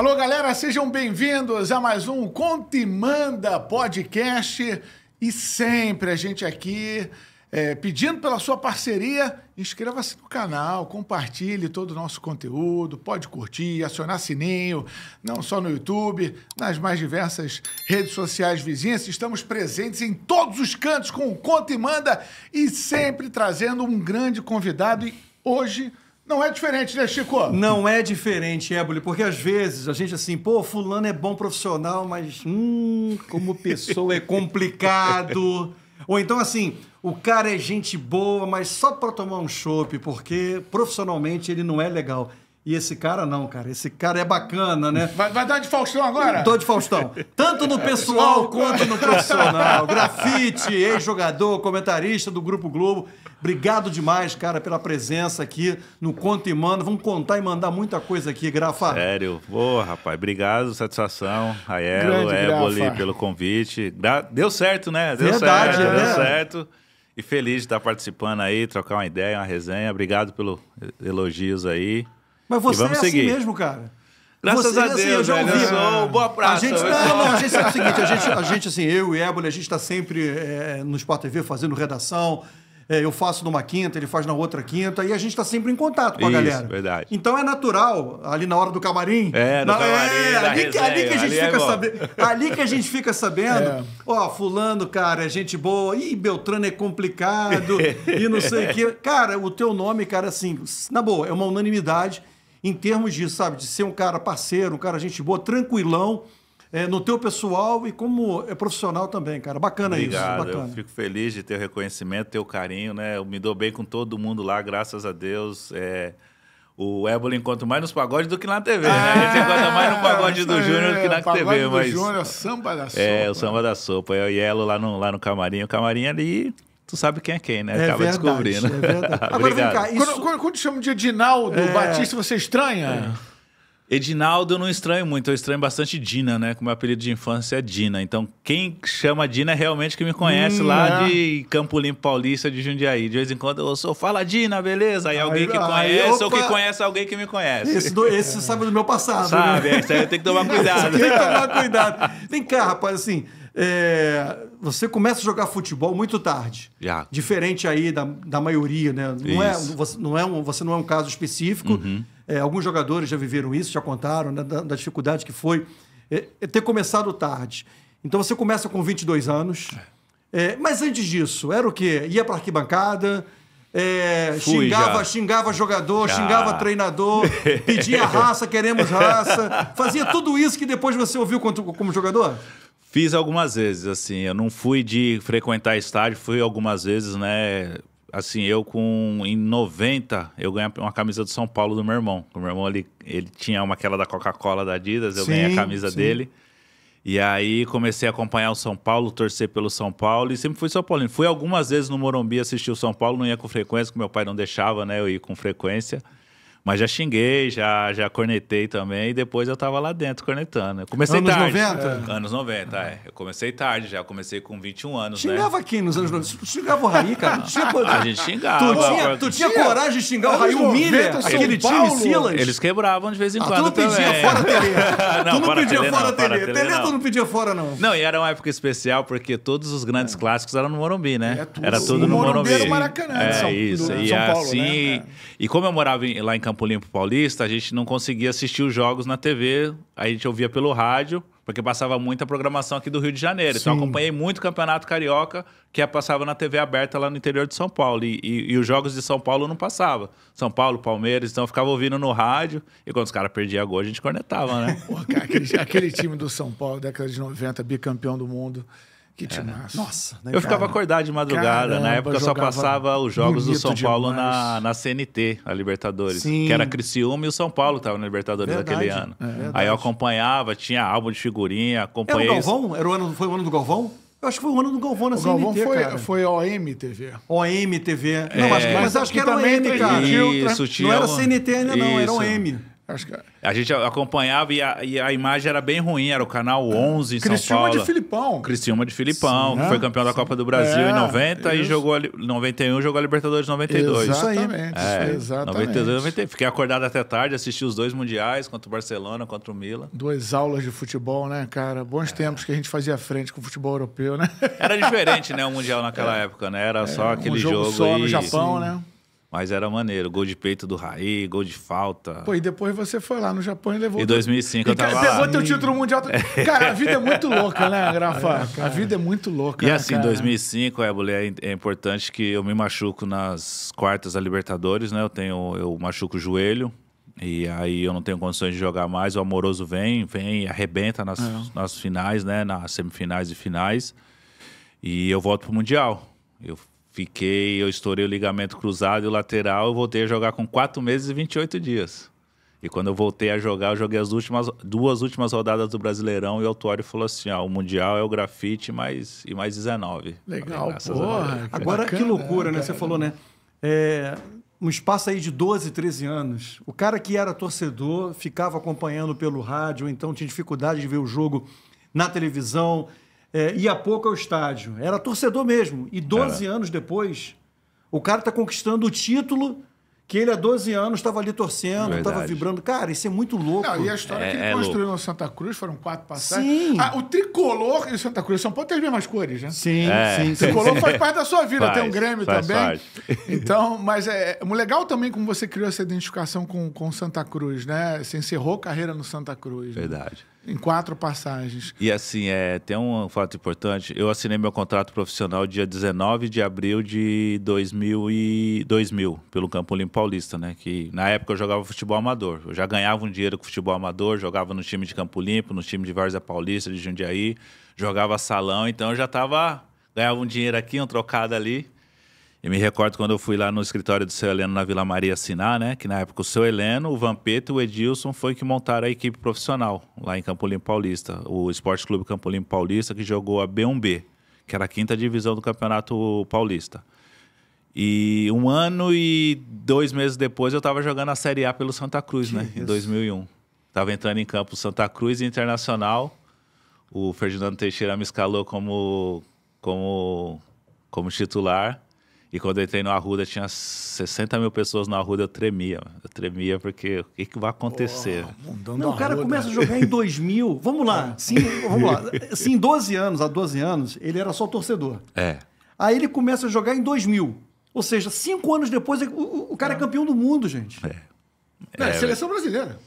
Alô, galera, sejam bem-vindos a mais um Conta e Manda podcast. E sempre a gente aqui pedindo pela sua parceria, inscreva-se no canal, compartilhe todo o nosso conteúdo, pode curtir, acionar sininho, não só no YouTube, nas mais diversas redes sociais vizinhas. Estamos presentes em todos os cantos com o Conta e Manda e sempre trazendo um grande convidado. E hoje não é diferente, né, Chico? Não é diferente, Éboli, porque às vezes a gente assim, pô, fulano é bom profissional, mas como pessoa é complicado. Ou então assim, o cara é gente boa, mas só para tomar um chopp, porque profissionalmente ele não é legal. E esse cara não, cara. Esse cara é bacana, né? Vai dar de Faustão agora? Tô de Faustão. Tanto no pessoal quanto no profissional. Grafite, ex-jogador, comentarista do Grupo Globo. Obrigado demais, cara, pela presença aqui no Conta e Manda. Vamos contar e mandar muita coisa aqui, Grafa. Sério? Pô, rapaz, obrigado, satisfação. Aiello, Éboli, pelo convite. Deu certo, né? Deu Verdade, certo, né? Deu certo. E feliz de estar participando aí, trocar uma ideia, uma resenha. Obrigado pelos elogios aí. Mas você é assim seguir. mesmo, cara. Graças a Deus, eu já ouvi. Eu sou boa praça. A gente sabe o seguinte, a gente assim, eu e Éboli, a gente está sempre no Sport TV fazendo redação. Eu faço numa quinta, ele faz na outra quinta, e a gente está sempre em contato com a galera. Verdade. Então é natural, ali na hora do camarim. Ali que a gente fica sabendo. Ali que a gente fica sabendo, ó, fulano, cara, é gente boa, ih, Beltrano é complicado, e não sei o quê. Cara, o teu nome, cara, assim, na boa, é uma unanimidade em termos disso, sabe? De ser um cara parceiro, um cara gente boa, tranquilão. No teu pessoal e como profissional também, cara. Bacana. Obrigado, isso. Bacana. Eu fico feliz de ter o reconhecimento, ter o carinho, né? Eu me dou bem com todo mundo lá, graças a Deus. O Éboli encontra mais nos pagodes do que na TV, né? A gente encontra mais no pagode do Júnior do que na TV. Pagode do mas Júnior, samba da sopa. o samba da sopa. Eu e Aiello lá no camarim. O camarim ali, tu sabe quem é quem, né? É Acaba verdade, descobrindo. É verdade. Agora vem cá, Quando chama de Edinaldo Batista, você estranha? Edinaldo eu não estranho muito, eu estranho bastante Dina, né? Como meu apelido de infância é Dina. Então, quem chama Dina é realmente que me conhece lá de Campo Limpo Paulista, de Jundiaí. De vez em quando eu sou, fala Dina, beleza? Aí alguém que conhece ou que conhece alguém que me conhece. Esse sabe do meu passado, sabe, né? Isso aí eu tenho que tomar cuidado. Tem que tomar cuidado. Vem cá, rapaz, assim, você começa a jogar futebol muito tarde. Já. Diferente aí da maioria, né? Você não é um caso específico. Uhum. Alguns jogadores já viveram isso, já contaram, né, da dificuldade que foi ter começado tarde. Então você começa com 22 anos. Mas antes disso, era o quê? Ia para arquibancada, xingava jogador, xingava treinador, pedia raça, queremos raça. Fazia tudo isso que depois você ouviu como jogador? Fiz algumas vezes, assim. Eu não fui de frequentar estádio, fui algumas vezes, né? Assim, em 90, eu ganhei uma camisa do São Paulo do meu irmão. O meu irmão, ele tinha aquela da Coca-Cola da Adidas, eu ganhei a camisa dele. E aí comecei a acompanhar o São Paulo, torcer pelo São Paulo e sempre fui São Paulino. Fui algumas vezes no Morumbi assistir o São Paulo, não ia com frequência, porque meu pai não deixava, né, eu ir com frequência. Mas já xinguei, já cornetei também, e depois eu tava lá dentro cornetando. Eu comecei tarde. Anos 90? Anos 90, Eu comecei tarde já, comecei com 21 anos, Xingava quem nos anos 90? Tu xingava o Raí, cara? A gente xingava. Tu tinha coragem de xingar o Raí, o Miller, aquele time Silas? Eles quebravam de vez em quando tu não também. pedia fora Tele. Não, tu não pedia Tele, fora não, Tele. Tele Tu não pedia fora, não. Não, e era uma época especial, porque todos os grandes clássicos eram no Morumbi, né? Era Sim, tudo no Morumbi. Era o Maracanã de Isso. São E Paulo, assim, né? E como eu morava lá em Campo Limpo Paulista, a gente não conseguia assistir os jogos na TV, a gente ouvia pelo rádio, porque passava muita programação aqui do Rio de Janeiro. Então, eu acompanhei muito o Campeonato Carioca, que passava na TV aberta lá no interior de São Paulo. E os jogos de São Paulo não passavam. São Paulo, Palmeiras, então eu ficava ouvindo no rádio. E quando os caras perdiam a gol, a gente cornetava, né? Pô, cara, aquele time do São Paulo, década de 90, bicampeão do mundo. Que time massa. Nossa, né, eu ficava acordado de madrugada. Na época só passava os jogos do São Paulo na CNT, a Libertadores. Sim. Que era Criciúma e o São Paulo estavam na Libertadores naquele ano. Aí eu acompanhava, tinha álbum de figurinha, acompanhei. Era o Galvão? Foi o ano do Galvão? Eu acho que foi o ano do Galvão na CNT, Galvão cara. foi OM-TV. OM-TV. Não, mas acho que era também OM, cara. Isso, não era CNT ainda, não, era OM. Acho que... A gente acompanhava e a imagem era bem ruim. Era o canal 11 em São Paulo. Criciúma de Filipão. Criciúma de Filipão, Sim, que foi campeão da Copa do Brasil em 90 e isso. jogou 91, jogou a Libertadores em 92. Exatamente. Exatamente. 92, 93. Fiquei acordado até tarde, assisti os 2 mundiais, contra o Barcelona, contra o Milan. 2 aulas de futebol, né, cara? Bons tempos que a gente fazia frente com o futebol europeu, né? Era diferente, né, o Mundial naquela época, né? Era só aquele jogo só aí. no Japão, né? Mas era maneiro. Gol de peito do Raí, gol de falta. Pô, e depois você foi lá no Japão e levou... Em 2005 eu tava lá. Pegou teu título mundial. Cara, a vida é muito louca, né, Grafa? A vida é muito louca, E né, assim, em 2005, é importante que eu me machuco nas quartas da Libertadores, né? Eu machuco o joelho. E aí eu não tenho condições de jogar mais. O Amoroso vem e arrebenta nas finais, né? Nas semifinais e finais. E eu volto pro Mundial. Eu estourei o ligamento cruzado e o lateral, eu voltei a jogar com 4 meses e 28 dias. E quando eu voltei a jogar, eu joguei as 2 últimas rodadas do Brasileirão e o Autuário falou assim, o Mundial é o grafite e mais 19. Legal, porra. Agora, que loucura, né? Você falou, né? Um espaço aí de 12, 13 anos. O cara que era torcedor ficava acompanhando pelo rádio, então tinha dificuldade de ver o jogo na televisão, ia pouco ao estádio. Era torcedor mesmo. E 12 anos depois, o cara está conquistando o título que ele há 12 anos estava ali torcendo, estava vibrando. Cara, isso é muito louco. Não, e a história que ele construiu no Santa Cruz, foram 4 passagens. Sim. O tricolor e o Santa Cruz São Paulo tem as mesmas cores, né? Sim, sim. O tricolor faz parte da sua vida, tem um Grêmio faz também. parte. Então, mas é legal também como você criou essa identificação com o Santa Cruz, né? Você encerrou carreira no Santa Cruz. Verdade. Né? Em 4 passagens. E assim, tem um fato importante. Eu assinei meu contrato profissional dia 19 de abril de 2000 pelo Campo Limpo Paulista, né? Que na época eu jogava futebol amador. Eu já ganhava um dinheiro com futebol amador, jogava no time de Campo Limpo, no time de Várzea Paulista, de Jundiaí, jogava salão, então eu já ganhava um dinheiro aqui, um trocado ali. E me recordo quando eu fui lá no escritório do seu Heleno na Vila Maria assinar, né? Que na época o seu Heleno, o Vampeta e o Edilson foi que montaram a equipe profissional lá em Campo Limpo Paulista. O Esporte Clube Campo Limpo Paulista, que jogou a B1B, que era a 5ª divisão do Campeonato Paulista. E 1 ano e 2 meses depois eu estava jogando a Série A pelo Santa Cruz, né? Em 2001. Estava entrando em campo Santa Cruz e Internacional. O Ferdinando Teixeira me escalou como titular. E quando eu entrei no Arruda, tinha 60 mil pessoas no Arruda, eu tremia. Eu tremia porque o que vai acontecer? Não, o cara começa a jogar em 2000. Vamos lá. Vamos lá. Sim, há 12 anos, ele era só torcedor. Aí ele começa a jogar em 2000. Ou seja, 5 anos depois, o cara é campeão do mundo, gente. Seleção brasileira.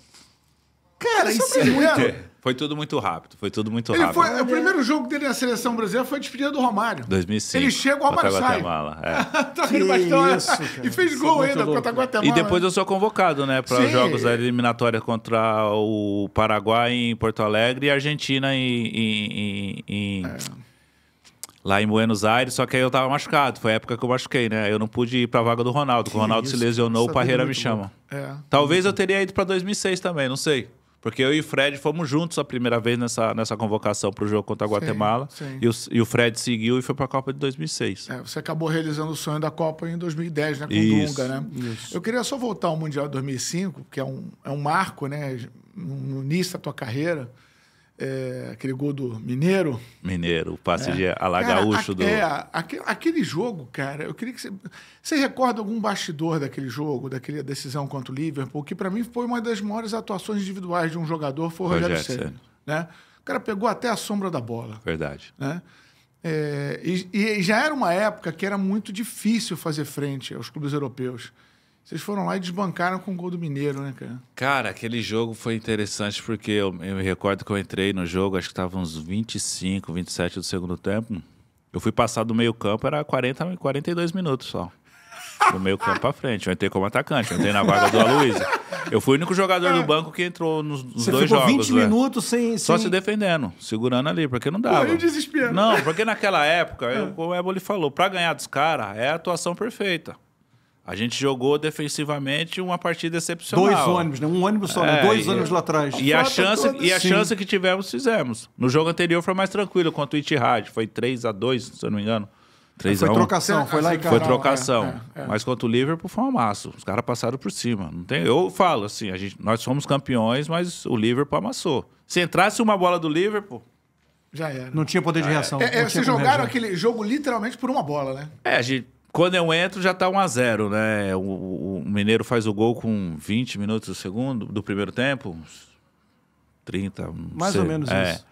Cara, isso é muito... Foi tudo muito rápido, O primeiro jogo dele na seleção brasileira foi a despedida do Romário. 2005. Ele chega, o Romário sai. E fez gol ainda contra a Guatemala. E depois eu sou convocado, né, para os jogos da eliminatória contra o Paraguai em Porto Alegre e a Argentina lá em Buenos Aires, só que aí eu tava machucado. Foi a época que eu machuquei, né? Eu não pude ir pra vaga do Ronaldo. O Ronaldo se lesionou, o Parreira me chama. Talvez eu teria ido pra 2006 também, não sei. Porque eu e o Fred fomos juntos a primeira vez nessa convocação pro jogo contra a Guatemala. Sim. E o Fred seguiu e foi pra Copa de 2006. Você acabou realizando o sonho da Copa em 2010, né? Com o Dunga, né? Isso. Eu queria só voltar ao Mundial de 2005, que é um marco, né? No início da tua carreira. Aquele gol do Mineiro. O passe de Alagaúcho. Aquele jogo, cara, eu queria que você recorda algum bastidor daquele jogo, daquela decisão contra o Liverpool, que para mim foi uma das maiores atuações individuais de um jogador, foi o Rogério Ceni, né? O cara pegou até a sombra da bola. Verdade. Né? E já era uma época que era muito difícil fazer frente aos clubes europeus. Vocês foram lá e desbancaram com o gol do Mineiro, né, cara? Cara, aquele jogo foi interessante porque eu me recordo que eu entrei no jogo, acho que estava uns 25, 27 do segundo tempo. Eu fui passar do meio campo, era 42 minutos só. Do meio campo pra frente. Eu entrei como atacante, eu entrei na vaga do Aloysio. Eu fui o único jogador do banco que entrou nos dois jogos. Você ficou 20 minutos sem... Só se defendendo, segurando ali, porque não dava. Foi desespero. Não, porque naquela época, como o Éboli falou, pra ganhar dos caras é a atuação perfeita. A gente jogou defensivamente uma partida excepcional. 2 ônibus, né? Um ônibus só, 2 ônibus lá atrás. E a chance que tivemos, fizemos. No jogo anterior foi mais tranquilo, contra o Ittihad. Foi 3-2, se eu não me engano. 3 Foi a 1. trocação, foi lá e cá. Foi trocação. É. Mas contra o Liverpool foi um amasso. Os caras passaram por cima. Não tem... Eu falo assim, nós somos campeões, mas o Liverpool amassou. Se entrasse uma bola do Liverpool... Já era. Não tinha poder de reação. Vocês jogaram aquele jogo literalmente por uma bola, né? Quando eu entro, já tá 1-0, né? O Mineiro faz o gol com 20 minutos do primeiro tempo. 30, Mais ou menos isso.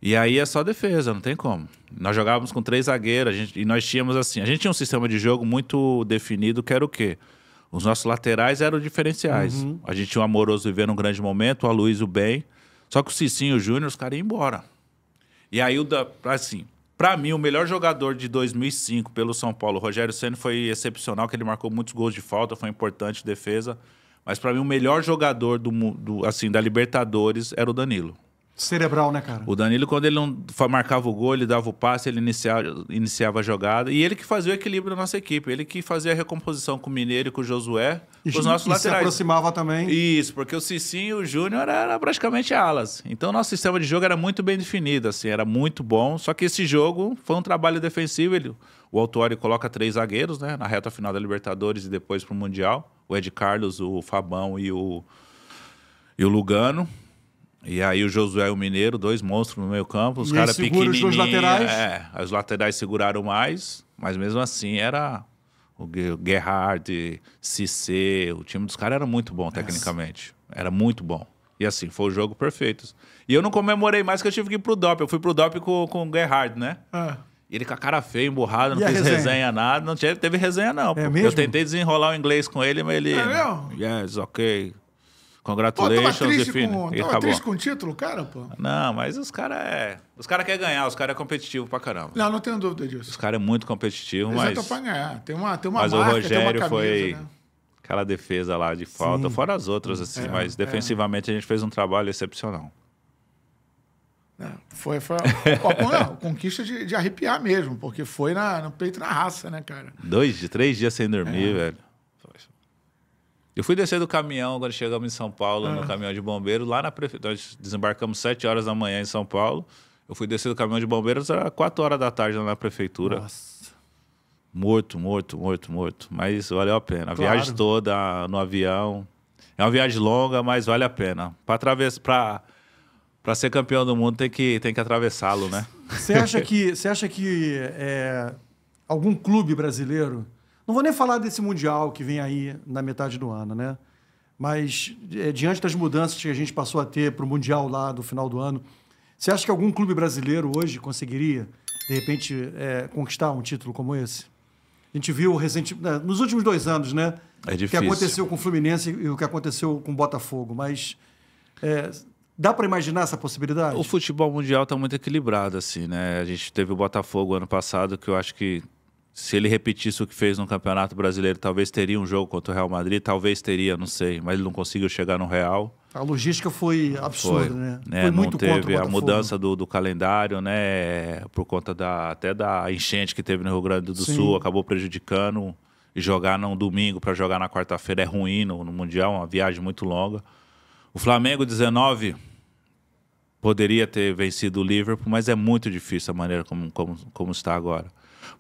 E aí é só defesa, não tem como. Nós jogávamos com 3 zagueiros, e nós tínhamos assim... A gente tinha um sistema de jogo muito definido, que era o quê? Os nossos laterais eram diferenciais. A gente tinha o Amoroso vivendo um grande momento, o Aloysio bem. Só que o Cicinho e o Júnior, os caras iam embora. E aí, assim... Pra mim, o melhor jogador de 2005 pelo São Paulo, o Rogério Ceni, foi excepcional, que ele marcou muitos gols de falta, foi importante defesa. Mas pra mim, o melhor jogador da Libertadores era o Danilo. Cerebral, né, cara? O Danilo, quando ele não marcava o gol, ele dava o passe, ele iniciava a jogada. E ele que fazia o equilíbrio da nossa equipe. Ele que fazia a recomposição com o Mineiro e com o Josué, com os nossos laterais. Se aproximava também. Isso, porque o Cicinho e o Júnior era praticamente alas. Então, o nosso sistema de jogo era muito bem definido, assim, era muito bom. Só que esse jogo foi um trabalho defensivo. O Autuori coloca 3 zagueiros, né, na reta final da Libertadores e depois pro Mundial. O Ed Carlos, o Fabão e o Lugano. E aí o Josué e o Mineiro, 2 monstros no meio campo, os caras pequenininhos. Os dois laterais. Os laterais seguraram mais, mas mesmo assim era o Gerhard, Cissé, o time dos caras era muito bom tecnicamente. Era muito bom. E assim, foi o jogo perfeito. E eu não comemorei mais que eu tive que ir pro doping. Eu fui pro doping com o Gerhard, né? Ele com a cara feia, emburrada, não fez resenha nada. Não teve resenha não. Mesmo? Eu tentei desenrolar o inglês com ele, mas ele... Yes, ok. Congratulations, tava triste com o título, cara, pô? Não, mas os caras querem ganhar, os caras é competitivo pra caramba. Não tenho dúvida disso. Os caras é muito competitivo, Eles mas... já pra ganhar. Tem uma mas marca, o Rogério tem uma camisa, foi né? aquela defesa lá de falta, fora as outras, assim, mas defensivamente a gente fez um trabalho excepcional. Foi uma conquista de arrepiar mesmo, porque foi no peito e na raça, né, cara? 3 dias sem dormir, velho. Eu fui descer do caminhão quando chegamos em São Paulo, no caminhão de bombeiros, lá na prefeitura. Nós desembarcamos 7 horas da manhã em São Paulo. Eu fui descer do caminhão de bombeiros, era 4 horas da tarde lá na prefeitura. Nossa. Morto. Mas valeu a pena. A viagem toda no avião. É uma viagem longa, mas vale a pena. Para ser campeão do mundo tem que atravessá-lo, né? Você acha que algum clube brasileiro... Não vou nem falar desse Mundial que vem aí na metade do ano, né? Mas, diante das mudanças que a gente passou a ter para o Mundial lá do final do ano, você acha que algum clube brasileiro hoje conseguiria, de repente, conquistar um título como esse? A gente viu nos últimos 2 anos, né? É difícil. O que aconteceu com o Fluminense e o que aconteceu com o Botafogo. Mas dá para imaginar essa possibilidade? O futebol mundial está muito equilibrado, assim, né? A gente teve o Botafogo ano passado, que eu acho que se ele repetisse o que fez no Campeonato Brasileiro, talvez teria um jogo contra o Real Madrid, talvez teria, não sei, mas ele não conseguiu chegar no Real. A logística foi absurda, né? Foi Não muito teve a mudança do calendário, né? Por conta até da enchente que teve no Rio Grande do Sul, acabou prejudicando. E jogar num domingo para jogar na quarta-feira é ruim no Mundial, uma viagem muito longa. O Flamengo 19 poderia ter vencido o Liverpool, mas é muito difícil a maneira como está agora.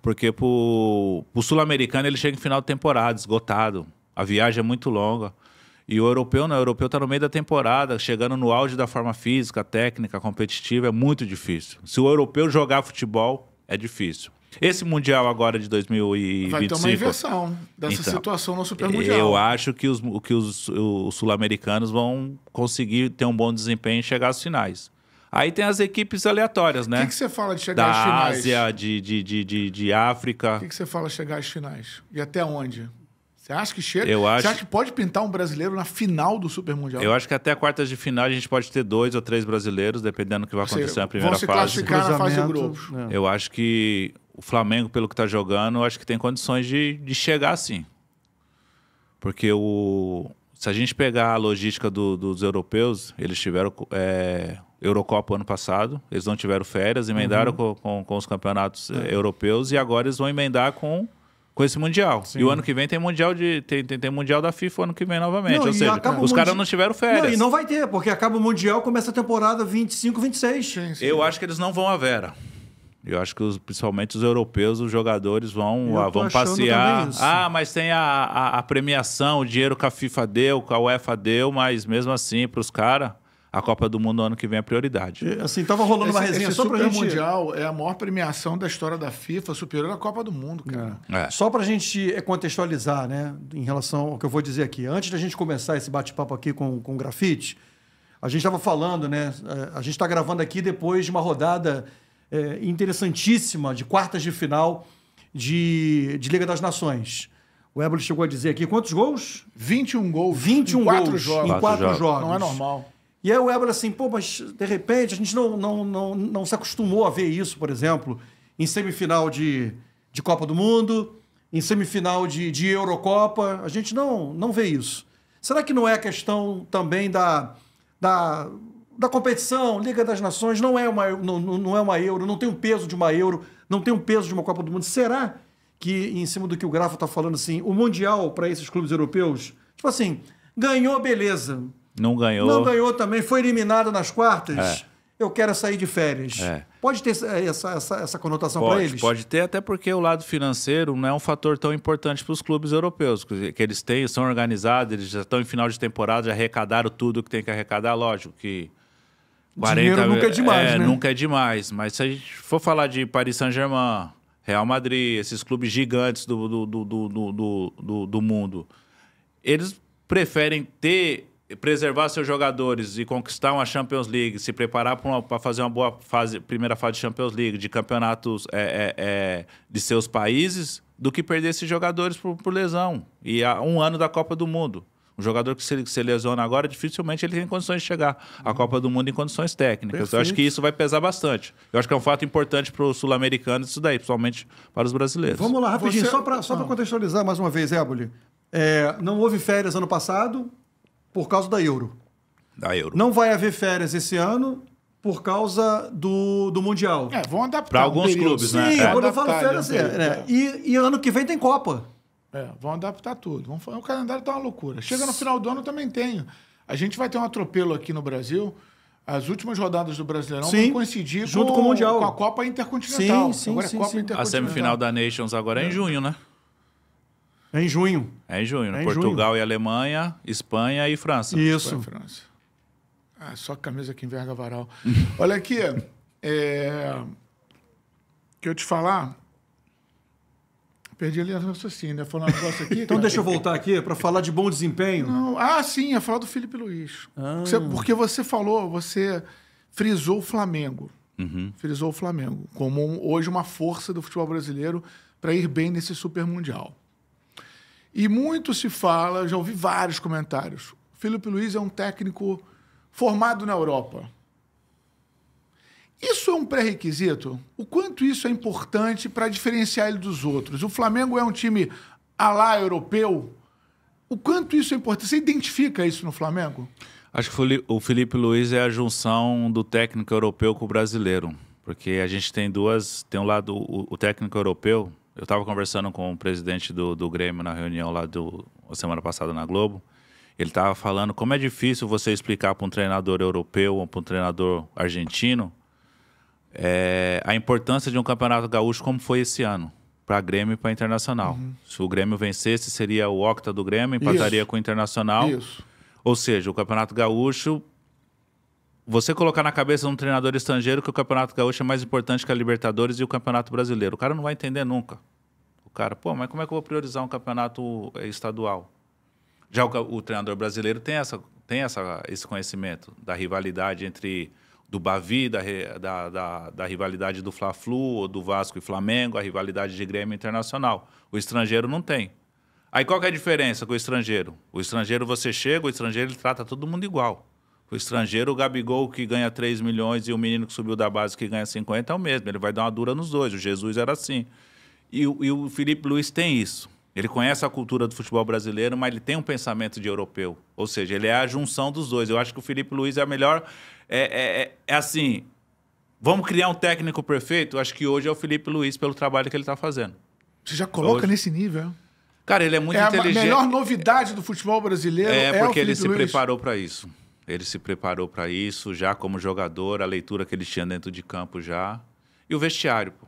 Porque o sul-americano ele chega em final de temporada, esgotado. A viagem é muito longa. E o europeu não, o europeu está no meio da temporada, chegando no auge da forma física, técnica, competitiva, é muito difícil. Se o europeu jogar futebol, é difícil. Esse Mundial agora de 2025... Vai ter uma inversão dessa situação no Super Mundial. Eu acho que os sul-americanos vão conseguir ter um bom desempenho e chegar às finais. Aí tem as equipes aleatórias, né? O que você fala de chegar às finais? Da Ásia, de África. O que você fala de chegar às finais? E até onde? Você acha que chega? Você acha que pode pintar um brasileiro na final do Super Mundial? Eu acho que até a quartas de final a gente pode ter 2 ou 3 brasileiros, dependendo do que vai acontecer na primeira fase. Vão se classificar na fase de grupos. Eu acho que o Flamengo, pelo que está jogando, eu acho que tem condições de chegar sim. Porque se a gente pegar a logística dos europeus, eles tiveram... Eurocopa ano passado, eles não tiveram férias, emendaram com os campeonatos europeus e agora eles vão emendar com esse Mundial. Sim. E o ano que vem tem Mundial tem Mundial da FIFA ano que vem novamente. Ou seja, os caras não tiveram férias. Não, e não vai ter, porque acaba o Mundial, começa a temporada 25, 26. Eu acho que eles não vão à Vera. Eu acho que principalmente os europeus, os jogadores vão achando passear. também isso. Mas tem a premiação, o dinheiro que a FIFA deu, que a UEFA deu, mas mesmo assim, para os caras, a Copa do Mundo ano que vem é prioridade. Assim, tava rolando uma resenha esse só pra Super gente... Mundial é a maior premiação da história da FIFA, superior à Copa do Mundo, cara. Só pra gente contextualizar, né, em relação ao que eu vou dizer aqui. Antes da gente começar esse bate-papo aqui com o Grafite, a gente estava falando, né, a gente está gravando aqui depois de uma rodada interessantíssima de quartas de final de Liga das Nações. O Éboli chegou a dizer aqui, quantos gols? 21 gols 21 em 4 gols jogos. em 4 jogos. Não é normal. E aí o Éboli assim, pô, mas de repente a gente não se acostumou a ver isso, por exemplo, em semifinal de Copa do Mundo, em semifinal de Eurocopa, a gente não vê isso. Será que não é questão também da competição? Liga das Nações não é uma Euro, não tem o peso de uma Euro, não tem o peso de uma Copa do Mundo. Será que, em cima do que o Grafa está falando, assim, o Mundial para esses clubes europeus, tipo assim, ganhou, beleza. Não ganhou. Não ganhou também, foi eliminado nas quartas. Eu quero sair de férias. Pode ter essa conotação para eles? Pode ter, até porque o lado financeiro não é um fator tão importante para os clubes europeus, que eles são organizados, eles já estão em final de temporada, já arrecadaram tudo que tem que arrecadar, lógico que... 40, dinheiro nunca é demais, né? Nunca é demais, mas se a gente for falar de Paris Saint-Germain, Real Madrid, esses clubes gigantes do mundo, eles preferem preservar seus jogadores e conquistar uma Champions League, se preparar para fazer uma boa primeira fase de Champions League, de campeonatos de seus países, do que perder esses jogadores por lesão. E há um ano da Copa do Mundo. Um jogador que se lesiona agora, dificilmente ele tem condições de chegar à Copa do Mundo em condições técnicas. Perfeito. Eu acho que isso vai pesar bastante. Eu acho que é um fato importante para os sul-americanos isso daí, principalmente para os brasileiros. Vamos lá, rapidinho, só para contextualizar mais uma vez, Éboli. Não houve férias ano passado por causa da Euro. Não vai haver férias esse ano por causa do Mundial. Vão adaptar. Para alguns clubes, né? Sim, quando eu falo férias, E ano que vem tem Copa. Vão adaptar tudo. O calendário tá uma loucura. Chega no final do ano, também tem. A gente vai ter um atropelo aqui no Brasil. As últimas rodadas do Brasileirão vão coincidir junto com o Mundial. Com a Copa Intercontinental. Sim, agora é Copa Intercontinental. A semifinal da Nations agora é em junho, né? É em junho. É em junho. Portugal e Alemanha, Espanha e França. Isso. Espanha e França. Só camisa que enverga varal. Olha aqui. Que eu te falar... Perdi ali a raciocínio, né? Falar um negócio aqui. Então deixa eu voltar aqui para falar de bom desempenho. Não. Sim, ia falar do Felipe Luiz. Porque você falou, você frisou o Flamengo. Frisou o Flamengo como hoje uma força do futebol brasileiro para ir bem nesse Super Mundial. E muito se fala, já ouvi vários comentários. O Felipe Luiz é um técnico formado na Europa. Isso é um pré-requisito? O quanto isso é importante para diferenciar ele dos outros? O Flamengo é um time à la europeu. O quanto isso é importante? Você identifica isso no Flamengo? Acho que o Felipe Luiz é a junção do técnico europeu com o brasileiro. Porque a gente tem tem um lado, o técnico europeu. Eu estava conversando com o presidente do Grêmio na reunião lá a semana passada na Globo. Ele estava falando como é difícil você explicar para um treinador europeu ou para um treinador argentino a importância de um campeonato gaúcho como foi esse ano, para Grêmio e para Internacional. Se o Grêmio vencesse, seria o octa do Grêmio, empataria com o Internacional. Isso. Ou seja, o campeonato gaúcho, você colocar na cabeça de um treinador estrangeiro que o campeonato gaúcho é mais importante que a Libertadores e o campeonato brasileiro. O cara não vai entender nunca. O cara, mas como é que eu vou priorizar um campeonato estadual? Já o treinador brasileiro tem esse conhecimento da rivalidade entre... do Bavi, da rivalidade do Fla-Flu, ou do Vasco e Flamengo, a rivalidade de Grêmio Internacional. O estrangeiro não tem. Aí qual que é a diferença com o estrangeiro? O estrangeiro você chega, o estrangeiro ele trata todo mundo igual. O estrangeiro, o Gabigol que ganha 3 milhões e o menino que subiu da base que ganha 50 é o mesmo. Ele vai dar uma dura nos dois. O Jesus era assim. E o Felipe Luiz tem isso. Ele conhece a cultura do futebol brasileiro, mas ele tem um pensamento de europeu. Ou seja, ele é a junção dos dois. Eu acho que o Felipe Luiz é a melhor... assim, vamos criar um técnico perfeito? Eu acho que hoje é o Felipe Luiz pelo trabalho que ele está fazendo. Você já coloca nesse nível? Cara, ele é muito inteligente. A melhor novidade do futebol brasileiro porque o ele se Luiz. preparou para isso. Ele se preparou para isso já como jogador, a leitura que ele tinha dentro de campo já. E o vestiário, pô.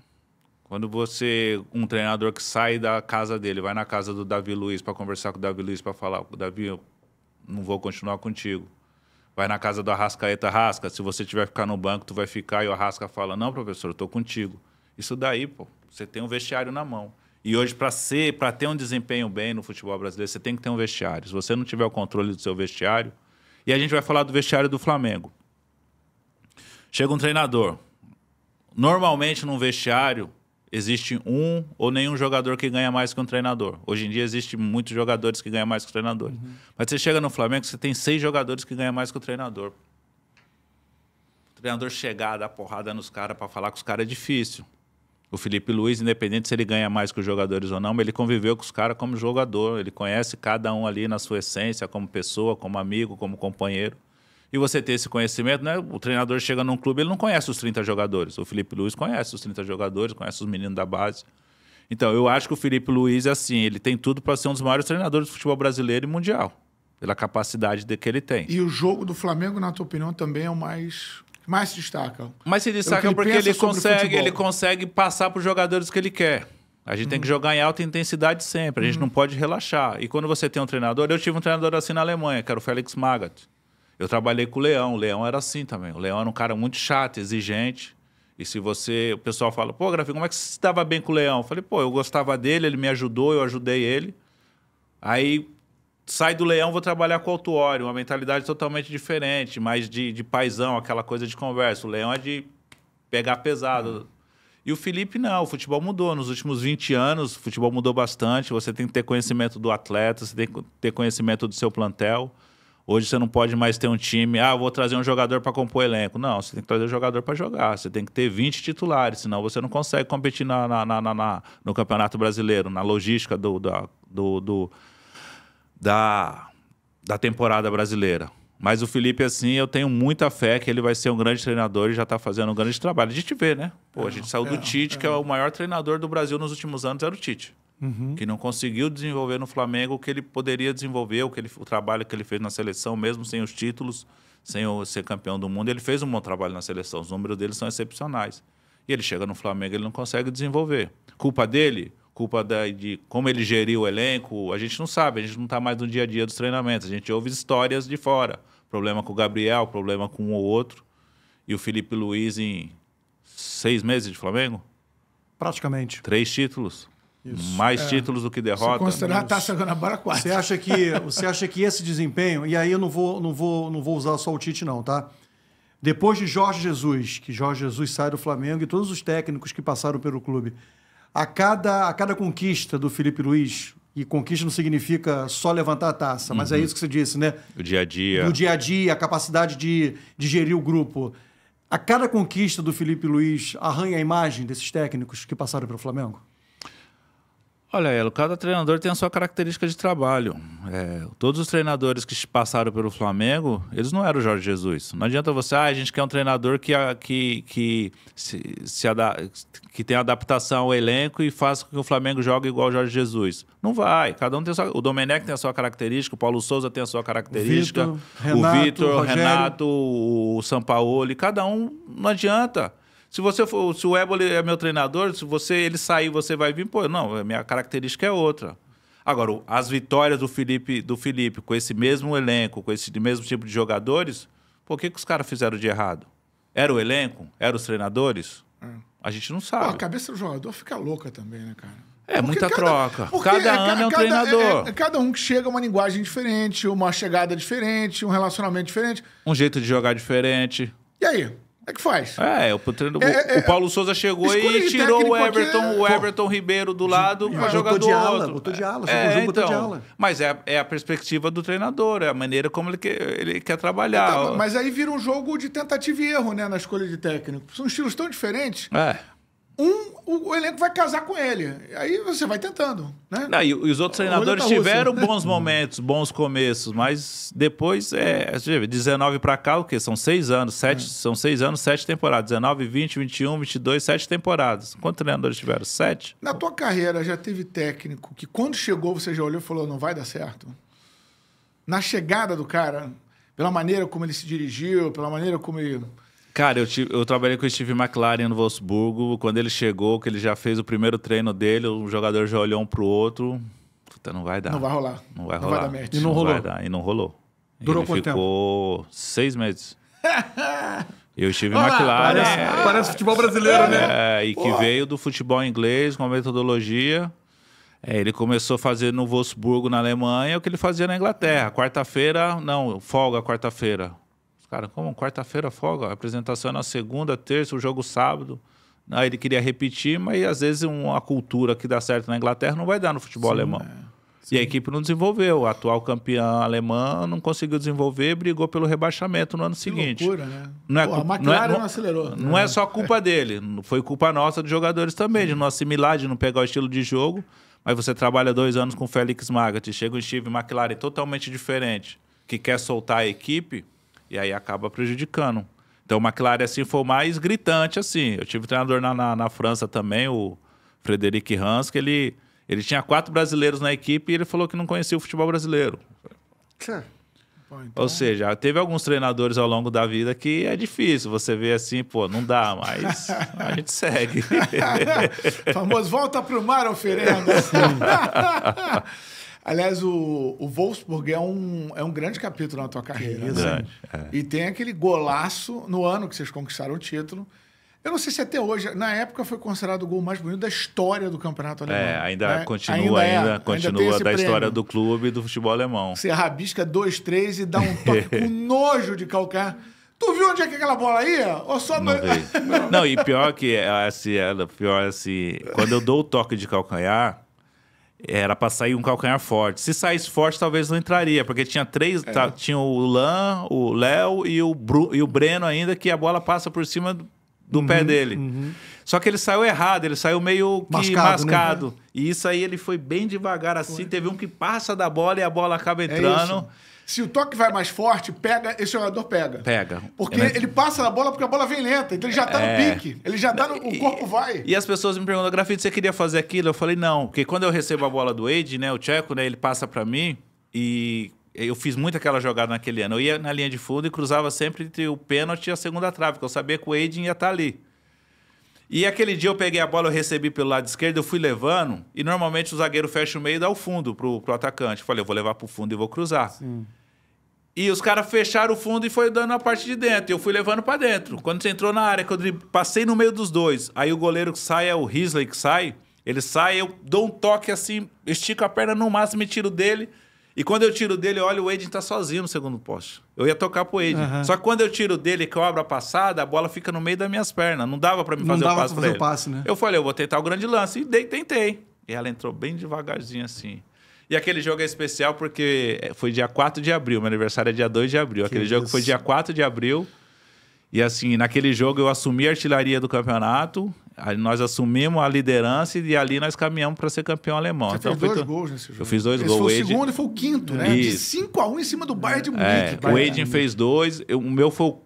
Quando um treinador que sai da casa dele, vai na casa do Davi Luiz para conversar com o Davi Luiz, para falar, Davi, eu não vou continuar contigo. Vai na casa do Arrascaeta, Arrasca, se você tiver que ficar no banco, tu vai ficar. E o Arrasca fala, não, professor, eu tô contigo. Isso daí, pô, você tem um vestiário na mão. E hoje, para ter um desempenho bem no futebol brasileiro, você tem que ter um vestiário. Se você não tiver o controle do seu vestiário... E a gente vai falar do vestiário do Flamengo. Chega um treinador. Normalmente, num vestiário, existe um ou nenhum jogador que ganha mais que um treinador. Hoje em dia, existem muitos jogadores que ganham mais que o treinador. Mas você chega no Flamengo, você tem 6 jogadores que ganham mais que o treinador. O treinador chegar, dar porrada nos caras para falar com os caras é difícil. O Felipe Luiz, independente se ele ganha mais que os jogadores ou não, mas ele conviveu com os caras como jogador. Ele conhece cada um ali na sua essência, como pessoa, como amigo, como companheiro. E você ter esse conhecimento, né? O treinador chega num clube, ele não conhece os 30 jogadores. O Felipe Luiz conhece os 30 jogadores, conhece os meninos da base. Então, eu acho que o Felipe Luiz é assim, ele tem tudo para ser um dos maiores treinadores do futebol brasileiro e mundial, pela capacidade que ele tem. E o jogo do Flamengo, na tua opinião, também é o mais se destaca. Mas se destaca porque ele consegue passar para os jogadores que ele quer. A gente tem que jogar em alta intensidade sempre, a gente não pode relaxar. E quando você tem um treinador, eu tive um treinador assim na Alemanha, que era o Felix Magath. Eu trabalhei com o Leão era assim também. O Leão era um cara muito chato, exigente. E se o pessoal fala, pô, Grafinho, como é que você se dava bem com o Leão? Eu falei, pô, eu gostava dele, ele me ajudou, eu ajudei ele. Aí sai do Leão, vou trabalhar com o Autuori, uma mentalidade totalmente diferente, mais de paizão, aquela coisa de conversa. O Leão é de pegar pesado. E o Felipe não, o futebol mudou. Nos últimos 20 anos, o futebol mudou bastante. Você tem que ter conhecimento do atleta, você tem que ter conhecimento do seu plantel. Hoje você não pode mais ter um time, vou trazer um jogador para compor o elenco. Não, você tem que trazer um jogador para jogar. Você tem que ter 20 titulares, senão você não consegue competir no Campeonato Brasileiro, na logística da temporada brasileira. Mas o Felipe, assim, eu tenho muita fé que ele vai ser um grande treinador e já está fazendo um grande trabalho. A gente vê, né? Pô, a gente saiu do Tite, que é o maior treinador do Brasil nos últimos anos, era o Tite. Que não conseguiu desenvolver no Flamengo o que ele poderia desenvolver, o trabalho que ele fez na seleção, mesmo sem os títulos, sem ser campeão do mundo. Ele fez um bom trabalho na seleção, os números dele são excepcionais. E ele chega no Flamengo, ele não consegue desenvolver. Culpa dele? Culpa de como ele geriu o elenco, a gente não sabe, a gente não está mais no dia a dia dos treinamentos, a gente ouve histórias de fora. Problema com o Gabriel, problema com um ou outro. E o Felipe Luiz em 6 meses de Flamengo? Praticamente. 3 títulos. Isso. Mais títulos do que derrota. Se considerar a Taça Guanabara 4. Você acha que esse desempenho, e aí eu não vou usar só o Tite não, tá? Depois de Jorge Jesus, que Jorge Jesus sai do Flamengo e todos os técnicos que passaram pelo clube, a cada conquista do Felipe Luiz, e conquista não significa só levantar a taça, mas é isso que você disse, né? O dia a dia. O dia a dia, a capacidade de gerir o grupo. A cada conquista do Felipe Luiz arranha a imagem desses técnicos que passaram pelo Flamengo? Olha, Elo, cada treinador tem a sua característica de trabalho. Todos os treinadores que passaram pelo Flamengo, eles não eram o Jorge Jesus. Não adianta você, a gente quer um treinador que tem adaptação ao elenco e faça com que o Flamengo jogue igual o Jorge Jesus. Não vai. Cada um tem a sua... O Domenech tem a sua característica, o Paulo Souza tem a sua característica, o Vitor, o Renato, o Sampaoli, cada um não adianta. Se o Éboli é meu treinador, se ele sair, você vai vir, pô, não, a minha característica é outra. Agora, as vitórias do Felipe com esse mesmo elenco, com esse mesmo tipo de jogadores, pô, o que os caras fizeram de errado? Era o elenco? Era os treinadores? A gente não sabe. Pô, a cabeça do jogador fica louca também, né, cara? Muita troca. Cada ano é um treinador. Cada um que chega uma linguagem diferente, uma chegada diferente, um relacionamento diferente. Um jeito de jogar diferente. E aí? Como é que faz? O Paulo Souza chegou e tirou o Everton Ribeiro do lado para jogar do outro. Botou de ala, botou de ala. Mas é a perspectiva do treinador, é a maneira como ele quer trabalhar. Então, mas aí vira um jogo de tentativa e erro, né, na escolha de técnico. São estilos tão diferentes. O elenco vai casar com ele. Aí você vai tentando, né? Não, e os outros treinadores tiveram bons momentos, bons começos, mas depois, 19 para cá, o quê? São 6 anos, 7 temporadas. 19, 20, 21, 22, 7 temporadas. Quantos treinadores tiveram? 7? Na tua carreira já teve técnico que quando chegou você já olhou e falou, não vai dar certo? Na chegada do cara, pela maneira como ele se dirigiu, pela maneira como ele... Cara, eu trabalhei com o Steve McLaren no Wolfsburgo. Quando ele chegou, que ele já fez o primeiro treino dele, o jogador já olhou um pro outro. Puta, não vai dar. Não vai rolar. Não vai Não rolar. vai dar match. E não rolou. E não rolou. Durou ele quanto ficou 6 meses. E o Steve Olha lá, McLaren... Parece futebol brasileiro, né? e que veio do futebol inglês com a metodologia. Ele começou a fazer no Wolfsburgo, na Alemanha, o que ele fazia na Inglaterra. Quarta-feira, não, folga quarta-feira. Os caras, como? Quarta-feira, folga? A apresentação é na segunda, terça, o jogo sábado. Aí ele queria repetir, mas às vezes uma cultura que dá certo na Inglaterra não vai dar no futebol alemão. E a equipe não desenvolveu. A atual campeã alemã não conseguiu desenvolver, brigou pelo rebaixamento no ano seguinte. Que loucura, né? Não é, Pô, a McLaren não acelerou. Não é só culpa dele, foi culpa nossa dos jogadores também, de não assimilar, de não pegar o estilo de jogo. Mas você trabalha 2 anos com o Felix Magath, chega um Steve McLaren totalmente diferente, que quer soltar a equipe, e aí acaba prejudicando. Então o McLaren assim, foi o mais gritante. Assim. Eu tive um treinador na França também, o Frederic Hans, que ele tinha 4 brasileiros na equipe e ele falou que não conhecia o futebol brasileiro. Pô, então... Ou seja, teve alguns treinadores ao longo da vida que é difícil. Você vê assim, pô, não dá, mas a gente segue. Famoso, volta pro mar, oferenda. Aliás, o Wolfsburg é um grande capítulo na tua carreira. Grande, E tem aquele golaço no ano que vocês conquistaram o título. Eu não sei se até hoje, na época foi considerado o gol mais bonito da história do campeonato alemão. Ainda né? continua tem da história prêmio. do clube e do futebol alemão. Você rabisca 2, 3 e dá um toque com nojo de calcanhar. Tu viu onde é que aquela bola ia? Ou só Não, não, e pior que quando eu dou o toque de calcanhar, era pra sair um calcanhar forte. Se saísse forte, talvez não entraria, porque tinha 3, tinha o Lan, o Léo e o Breno ainda, que a bola passa por cima do pé dele. Só que ele saiu errado, ele saiu meio que mascado. Né? E isso aí ele foi bem devagar assim, teve um que passa da bola e a bola acaba entrando. Se o toque vai mais forte, esse jogador pega. Pega. Porque ele passa na bola porque a bola vem lenta. Então ele já tá no pique. Ele já tá o corpo vai. E as pessoas me perguntam, Grafite, você queria fazer aquilo? Eu falei, não. Porque quando eu recebo a bola do Wade, né, o tcheco, né, ele passa pra mim e eu fiz muito aquela jogada naquele ano. Eu ia na linha de fundo e cruzava sempre entre o pênalti e a segunda trave, porque eu sabia que o Wade ia estar ali. E aquele dia eu peguei a bola, eu recebi pelo lado esquerdo, eu fui levando, e normalmente o zagueiro fecha o meio e dá o fundo pro atacante. Eu falei, eu vou levar pro fundo e vou cruzar. Sim. E os caras fecharam o fundo e foi dando a parte de dentro. E eu fui levando pra dentro. Quando você entrou na área, quando eu passei no meio dos dois, aí o goleiro que sai é o Risley que sai, ele sai, eu dou um toque assim, estico a perna no máximo e tiro dele. E quando eu tiro dele, olha, o Wade tá sozinho no segundo poste. Eu ia tocar pro Wade. Só que quando eu tiro dele, que eu abro a passada, a bola fica no meio das minhas pernas. Não dava pra me fazer o passe pra ele. Né? Eu falei, eu vou tentar o grande lance. E tentei. E ela entrou bem devagarzinho assim. E aquele jogo é especial porque foi dia 4 de abril. Meu aniversário é dia 2 de abril. Aquele jogo foi dia 4 de abril. E assim, naquele jogo eu assumi a artilharia do campeonato. Aí nós assumimos a liderança e ali nós caminhamos para ser campeão alemão. Você então, fez 2 gols nesse jogo. Eu fiz 2 gols. Esse foi o segundo e foi o quinto, né? Isso. De 5-1 em cima do Bayern de Munique. O Wade fez 2. O meu foi o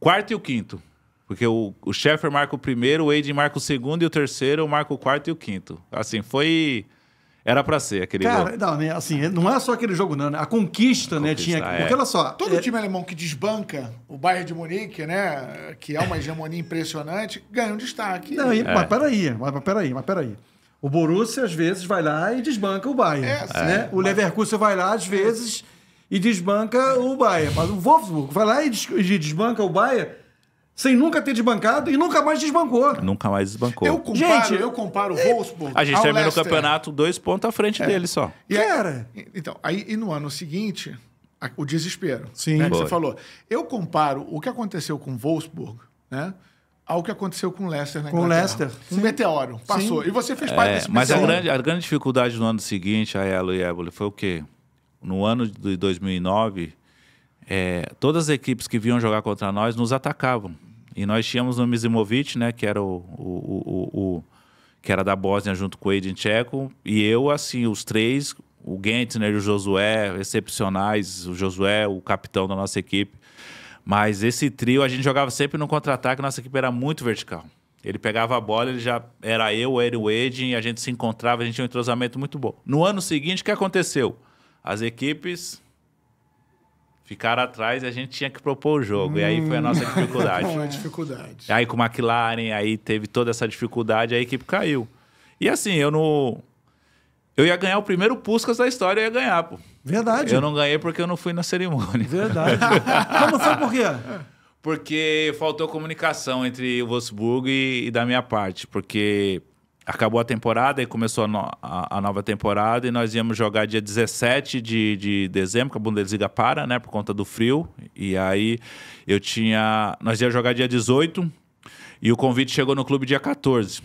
quarto e o quinto. Porque o Schäfer marca o primeiro, o Wade marca o segundo e o terceiro, eu marco o quarto e o quinto. Assim, foi... Era pra ser aquele jogo. Não, né, assim, não é só aquele jogo, não. Né? A conquista, né? Tinha. Porque olha só. Todo time alemão que desbanca o Bayern de Munique, né? Que é uma hegemonia impressionante, ganha um destaque. Não, mas peraí. O Borussia, às vezes, vai lá e desbanca o Bayern. Né? O Leverkusen vai lá, às vezes, e desbanca o Bayern. Mas o Wolfsburg vai lá e desbanca o Bayern sem nunca ter desbancado e nunca mais desbancou. Nunca mais desbancou. Eu comparo o Wolfsburg a gente termina o campeonato 2 pontos à frente dele só. Então, e no ano seguinte, o desespero. Sim. Né, que você falou. Eu comparo o que aconteceu com o Wolfsburg, né? Ao que aconteceu com o Leicester na Inglaterra. Com o Leicester. Um meteoro. Passou. Sim. E você fez parte desse mas meteoro. a grande dificuldade no ano seguinte, a Elo e Éboli, foi o quê? No ano de 2009, todas as equipes que vinham jogar contra nós nos atacavam. E nós tínhamos o Mizimovic, né, que era que era da Bósnia junto com o Edin Tcheco, e eu, assim, os três, o Gentner e o Josué, excepcionais, o Josué, o capitão da nossa equipe. Mas esse trio, a gente jogava sempre no contra-ataque, nossa equipe era muito vertical. Ele pegava a bola, ele já era eu, era o Edin, a gente se encontrava, a gente tinha um entrosamento muito bom. No ano seguinte, o que aconteceu? As equipes Ficaram atrás e a gente tinha que propor o jogo. E aí foi a nossa dificuldade. Foi a dificuldade. Aí com a McLaren, aí teve toda essa dificuldade, a equipe caiu. E assim, eu ia ganhar o primeiro Puskás da história, eu ia ganhar, pô. Verdade. Eu não ganhei porque eu não fui na cerimônia. Verdade. Mas não foi por quê? Porque faltou comunicação entre o Wolfsburg e da minha parte. Porque acabou a temporada e começou a nova temporada e nós íamos jogar dia 17 de dezembro, que a Bundesliga para, né, por conta do frio. E aí nós íamos jogar dia 18 e o convite chegou no clube dia 14.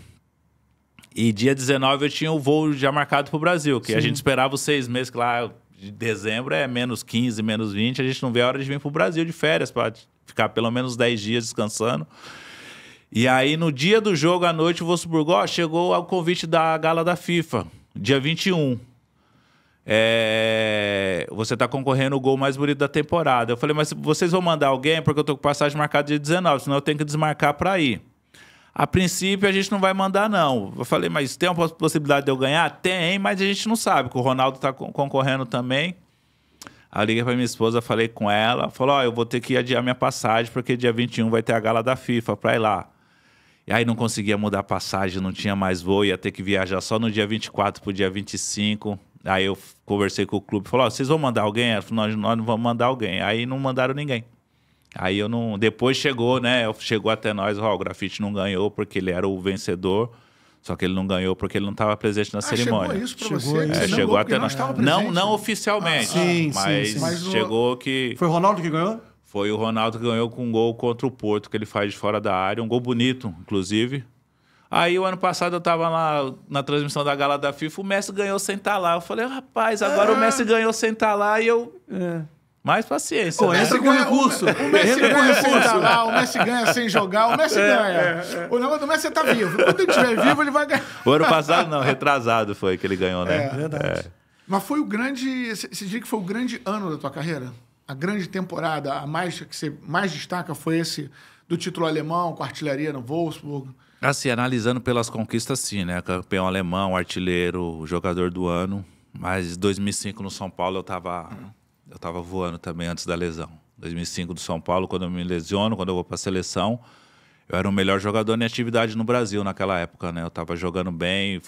E dia 19 eu tinha o voo já marcado para o Brasil, que a gente esperava os 6 meses, que lá de dezembro é menos 15, menos 20, a gente não vê a hora de vir para o Brasil de férias, para ficar pelo menos 10 dias descansando. E aí, no dia do jogo, à noite, o Wolfsburg, chegou o convite da gala da FIFA, dia 21. Você tá concorrendo o gol mais bonito da temporada. Eu falei, mas vocês vão mandar alguém? Porque eu tô com passagem marcada dia 19, senão eu tenho que desmarcar para ir. A princípio, a gente não vai mandar, não. Eu falei, mas tem uma possibilidade de eu ganhar? Tem, mas a gente não sabe, que o Ronaldo tá concorrendo também. Aí eu liguei pra minha esposa, falei com ela, falou, eu vou ter que adiar minha passagem, porque dia 21 vai ter a gala da FIFA pra ir lá. E aí não conseguia mudar a passagem, não tinha mais voo, ia ter que viajar só no dia 24 pro dia 25. Aí eu conversei com o clube, falou, vocês vão mandar alguém? Ela falou, nós não vamos mandar alguém. Aí não mandaram ninguém. Aí eu não... Depois chegou, né? Chegou até nós, o Grafite não ganhou porque ele era o vencedor. Só que ele não ganhou porque ele não estava presente na cerimônia. Chegou isso pra Chegou você? isso. Você Chegou até não nós. estava presente. Não oficialmente. Sim. Mas chegou que... Foi o Ronaldo que ganhou? Foi o Ronaldo que ganhou com um gol contra o Porto, que ele faz de fora da área. Um gol bonito, inclusive. Aí, o ano passado, eu estava lá na transmissão da Gala da FIFA, o Messi ganhou sem estar lá. Eu falei, rapaz, agora o Messi ganhou sem estar lá e eu... Mais paciência. Pô, entra com recurso. O Messi ganha sem estar lá, o Messi ganha sem jogar, o Messi ganha. O negócio do Messi tá vivo. Quando ele estiver vivo, ele vai ganhar. O ano passado, não, retrasado foi que ele ganhou, né? Verdade. Mas foi o grande... Você diria que foi o grande ano da tua carreira? A grande temporada, que você mais destaca foi esse do título alemão, com artilharia no Wolfsburg? Assim, analisando pelas conquistas, sim, né? Campeão alemão, artilheiro, jogador do ano. Mas 2005 no São Paulo eu tava voando também antes da lesão. 2005 do São Paulo, quando eu me lesiono, quando eu vou para a seleção, eu era o melhor jogador em atividade no Brasil naquela época, né? Eu tava jogando bem,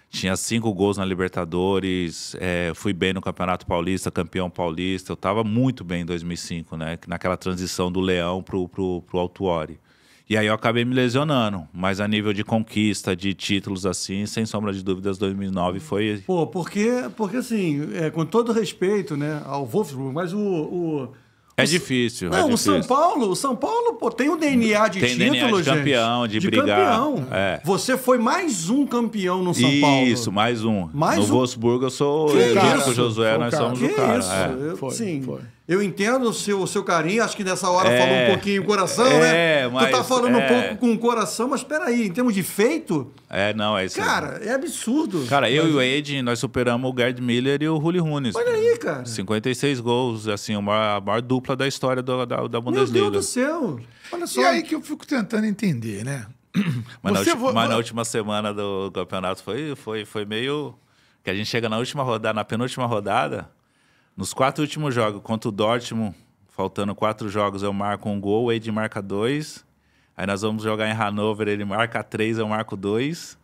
tinha 5 gols na Libertadores, fui bem no Campeonato Paulista, campeão paulista. Eu tava muito bem em 2005, né? Naquela transição do Leão pro Autuori. E aí eu acabei me lesionando, mas a nível de conquista, de títulos assim, sem sombra de dúvidas, 2009 foi... Pô, porque assim, com todo respeito, né, ao Wolfsburg, mas É difícil. Não, é difícil. o São Paulo, pô, tem um DNA de tem título, DNA de gente. campeão, de brigar. Campeão. É. Você foi mais um campeão no São Paulo. Isso, mais um. Mais no um? Wolfsburg eu sou... Que Eu isso? com o Josué, nós somos Que o cara. isso? Foi, Sim. foi. Eu entendo o seu carinho, acho que nessa hora falou um pouquinho o coração, né? mas, tu tá falando um pouco com o coração, mas peraí, em termos de feito, Não, é isso aí. cara, é absurdo. Cara, eu e o Ed, nós superamos o Gerd Miller e o Rulli Hunes. Olha aí, cara. 56 gols, assim, a maior dupla da história da Meu Bundesliga. Deus do céu. Olha só. E aí que eu fico tentando entender, né? Mas na última semana do campeonato foi meio... Que a gente chega na última rodada, na penúltima rodada, nos 4 últimos jogos, contra o Dortmund, faltando 4 jogos, eu marco um gol, o Ed marca 2. Aí nós vamos jogar em Hannover, ele marca 3, eu marco 2.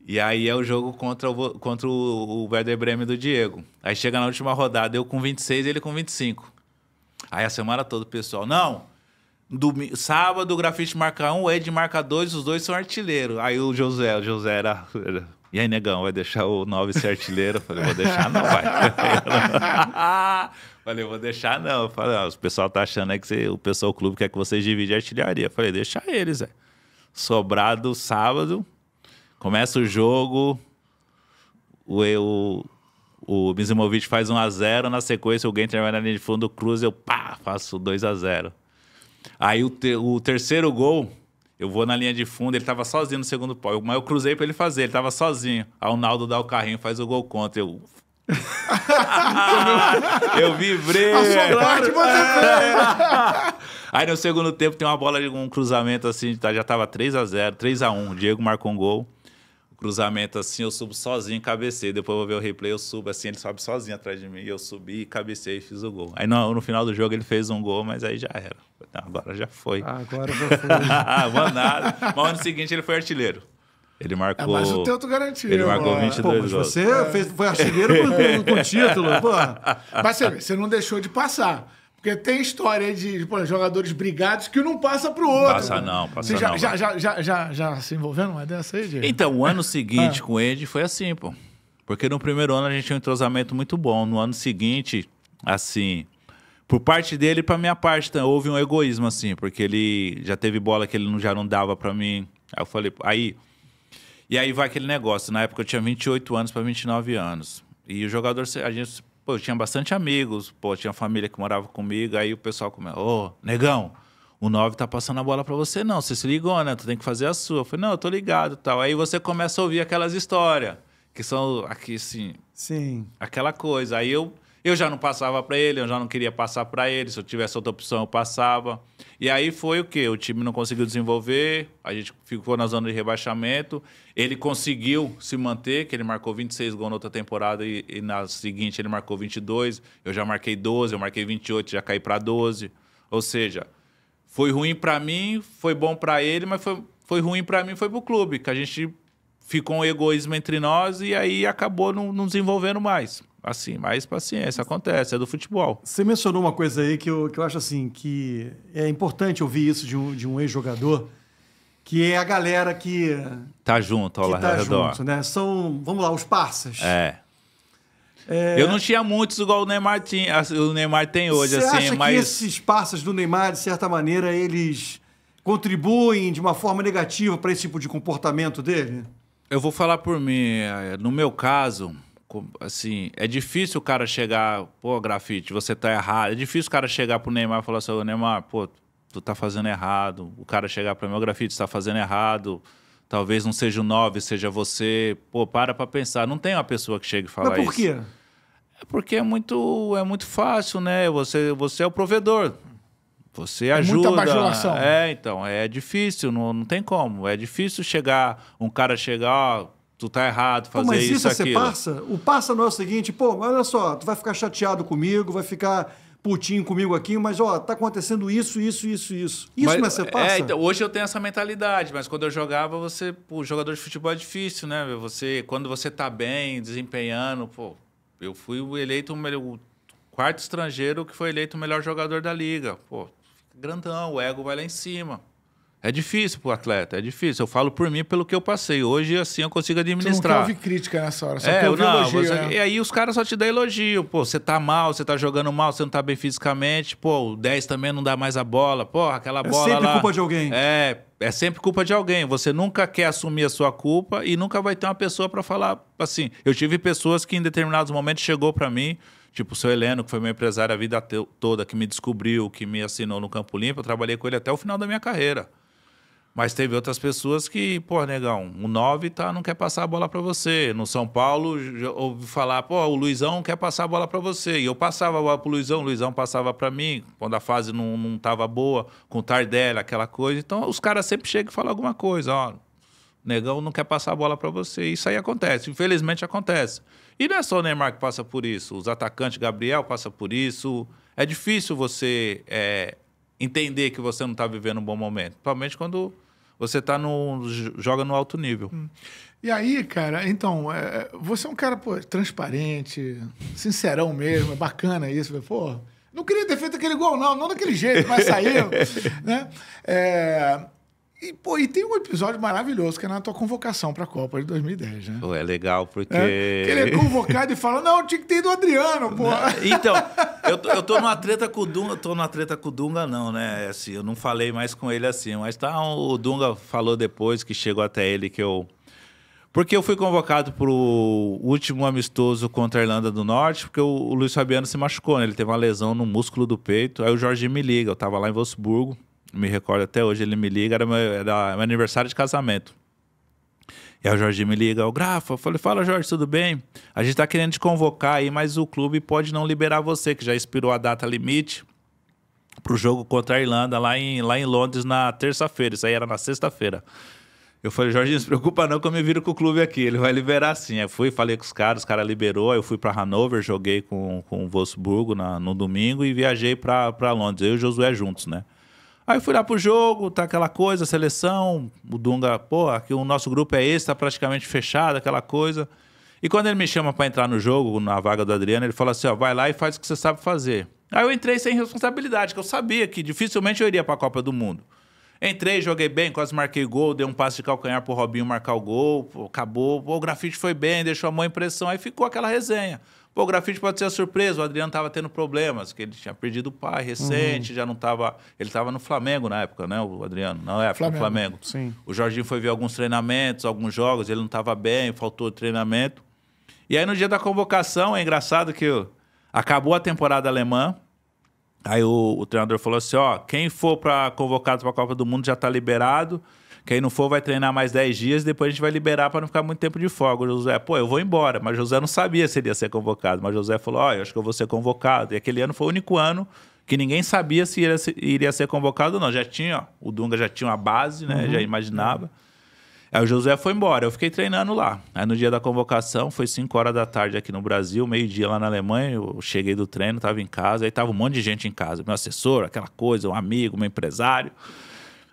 E aí é o jogo contra o Werder Bremen do Diego. Aí chega na última rodada, eu com 26 e ele com 25. Aí a semana toda o pessoal, sábado o Grafite marca 1, o Ed marca 2, os dois são artilheiros. Aí o José era... E aí, negão, vai deixar o 9 ser artilheiro? Eu falei, vou deixar não, vai. Falei, vou deixar não. Eu falei, o pessoal tá achando aí que o clube quer que vocês dividam a artilharia. Eu falei, deixa eles, Zé. Sobrado sábado, começa o jogo, o Mizimovic faz 1-0, na sequência o Genter vai na linha de fundo, cruza, eu faço 2-0. Aí o terceiro gol... Eu vou na linha de fundo, ele tava sozinho no segundo pau. Mas eu cruzei pra ele fazer, ele tava sozinho. Aí o Naldo dá o carrinho, faz o gol contra. Eu vibrei. A sua parte você fez. Aí no segundo tempo tem uma bola de um cruzamento assim, já tava 3-0, 3-1. O Diego marcou um gol. cruzamento assim, eu subo sozinho e cabecei. Depois eu vou ver o replay, eu subo assim, ele sobe sozinho atrás de mim. E eu subi, cabecei e fiz o gol. Aí no final do jogo ele fez um gol, mas aí já era. Não, agora já foi. Agora já foi. Mano, nada. Mas no ano seguinte ele foi artilheiro. Ele marcou... Mas o teu tu garantiu. Ele marcou 22 gols. Você foi artilheiro com título, pô. Mas você não deixou de passar. Porque tem história de jogadores brigados que não passa pro outro. Passa não. Você já se envolveu numa dessa aí, Diego? Então, o ano seguinte com ele foi assim, pô. Porque no primeiro ano a gente tinha um entrosamento muito bom. No ano seguinte, assim... Por parte dele e pra minha parte, então, houve um egoísmo, assim. Porque ele já teve bola que ele já não dava pra mim. Aí eu falei... E aí vai aquele negócio. Na época eu tinha 28 anos para 29 anos. E o jogador, a gente, pô, eu tinha bastante amigos, pô, tinha família que morava comigo. Aí o pessoal começou, negão, o 9 tá passando a bola para você, não. Você se ligou, né? Tu tem que fazer a sua. Eu falei, não, eu tô ligado e tal. Aí você começa a ouvir aquelas histórias, que são aqui, assim... Sim. Aquela coisa. Aí eu já não passava para ele, eu já não queria passar para ele. Se eu tivesse outra opção, eu passava. E aí foi o quê? O time não conseguiu desenvolver, a gente ficou na zona de rebaixamento. Ele conseguiu se manter, que ele marcou 26 gols na outra temporada e na seguinte ele marcou 22. Eu já marquei 12, eu marquei 28, já caí para 12. Ou seja, foi ruim para mim, foi bom para ele, mas foi ruim para mim, foi pro clube, que a gente ficou um egoísmo entre nós e aí acabou não desenvolvendo mais. Assim, mas paciência, acontece, é do futebol. Você mencionou uma coisa aí que eu acho assim, que é importante ouvir isso de um ex-jogador, que é a galera que... Tá junto ao redor. Junto, né? São, vamos lá, os parças. Eu não tinha muitos igual o Neymar tem hoje, Você assim, acha mas... que esses parças do Neymar, de certa maneira, eles contribuem de uma forma negativa para esse tipo de comportamento dele? Eu vou falar por mim, no meu caso... Assim, é difícil o cara chegar, pô, Grafite, você tá errado. É difícil o cara chegar pro Neymar e falar assim, ô Neymar, pô, tu tá fazendo errado. O cara chegar pra mim, ô Grafite, você tá fazendo errado. Talvez não seja o 9, seja você. Pô, para pensar. Não tem uma pessoa que chegue e fala isso. Mas por quê? É porque é muito fácil, né? Você é o provedor. Você ajuda. Muita bajulação. Então, é difícil, não tem como. É difícil um cara chegar, ó, tu tá errado, fazer isso, aquilo. Mas isso é ser parça? O parça não é o seguinte, pô, olha só, tu vai ficar chateado comigo, vai ficar putinho comigo aqui, mas, ó, tá acontecendo isso. Isso não é ser parça? Então, hoje eu tenho essa mentalidade, mas quando eu jogava, o jogador de futebol é difícil, né? Quando você tá bem, desempenhando, pô, eu fui eleito o quarto estrangeiro que foi eleito o melhor jogador da liga. Pô, grandão, o ego vai lá em cima. É difícil pro atleta, é difícil. Eu falo por mim, pelo que eu passei. Hoje, assim, eu consigo administrar. Você não quer ouvir crítica nessa hora, só quer ouvir elogio. E aí os caras só te dão elogio. Pô, você tá mal, você tá jogando mal, você não tá bem fisicamente. Pô, o 10 também não dá mais a bola. Pô, aquela bola lá... É sempre culpa de alguém. É sempre culpa de alguém. Você nunca quer assumir a sua culpa e nunca vai ter uma pessoa para falar assim. Eu tive pessoas que em determinados momentos chegou para mim, tipo o seu Heleno, que foi meu empresário a vida toda, que me descobriu, que me assinou no Campo Limpo. Eu trabalhei com ele até o final da minha carreira. Mas teve outras pessoas que, pô, negão, o 9 não quer passar a bola para você. No São Paulo, ouvi falar, pô, o Luizão quer passar a bola para você. E eu passava a bola pro Luizão, o Luizão passava para mim, quando a fase não tava boa, com o Tardelli, aquela coisa. Então, os caras sempre chegam e falam alguma coisa, ó, negão não quer passar a bola para você. Isso aí acontece, infelizmente acontece. E não é só o Neymar que passa por isso, os atacantes, Gabriel passa por isso. É difícil você entender que você não está vivendo um bom momento, principalmente quando... Você joga no alto nível. E aí, cara, então, você é um cara, pô, transparente, sincerão mesmo, é bacana isso. Pô, não queria ter feito aquele gol, não daquele jeito, mas saiu, né? E tem um episódio maravilhoso que é na tua convocação para a Copa de 2010, né? Pô, é legal, porque... Que ele é convocado e fala, não, tinha que ter ido o Adriano, pô. Então, eu tô numa treta com o Dunga, não, né? Assim, eu não falei mais com ele assim, mas o Dunga falou depois que chegou até ele que eu... Porque eu fui convocado para o último amistoso contra a Irlanda do Norte, porque o Luiz Fabiano se machucou, né? Ele teve uma lesão no músculo do peito, aí o Jorginho me liga, eu tava lá em Wolfsburgo, me recordo até hoje, ele me liga, era meu aniversário de casamento. E aí o Jorginho me liga, o Grafa, eu falei, fala Jorge, tudo bem? A gente tá querendo te convocar aí, mas o clube pode não liberar você, que já expirou a data limite pro jogo contra a Irlanda lá em Londres na terça-feira, isso aí era na sexta-feira. Eu falei, Jorginho, não se preocupa não que eu me viro com o clube aqui, ele vai liberar sim. Aí fui, falei com os caras liberou, aí eu fui para Hannover, joguei com o Wolfsburgo no domingo e viajei para Londres, eu e o Josué juntos, né? Aí fui lá pro jogo, tá aquela coisa, seleção, o Dunga, pô, aqui o nosso grupo é esse, tá praticamente fechado, aquela coisa. E quando ele me chama para entrar no jogo, na vaga do Adriano, ele fala assim, ó, vai lá e faz o que você sabe fazer. Aí eu entrei sem responsabilidade, que eu sabia que dificilmente eu iria para a Copa do Mundo. Entrei, joguei bem, quase marquei gol, dei um passe de calcanhar pro Robinho marcar o gol, pô, acabou. Pô, o Grafite foi bem, deixou a boa impressão, aí ficou aquela resenha. Pô, o Grafite pode ser a surpresa, o Adriano tava tendo problemas, que ele tinha perdido o pai recente, já não tava... Ele tava no Flamengo na época, né, o Adriano? Não é, no Flamengo. Sim. O Jorginho foi ver alguns treinamentos, alguns jogos, ele não tava bem, faltou treinamento. E aí no dia da convocação, é engraçado que acabou a temporada alemã, aí o treinador falou assim, ó, quem for convocado para a Copa do Mundo já está liberado, quem não for vai treinar mais 10 dias e depois a gente vai liberar para não ficar muito tempo de folga. O José, pô, eu vou embora. Mas o José não sabia se ele ia ser convocado. Mas o José falou, ó, eu acho que eu vou ser convocado. E aquele ano foi o único ano que ninguém sabia se iria ser convocado ou não. Já tinha, o Dunga já tinha uma base, né, já imaginava. Aí o José foi embora, eu fiquei treinando lá. Aí no dia da convocação, foi 5 horas da tarde aqui no Brasil, meio-dia lá na Alemanha, eu cheguei do treino, tava em casa, aí tava um monte de gente em casa. Meu assessor, aquela coisa, um amigo, meu empresário.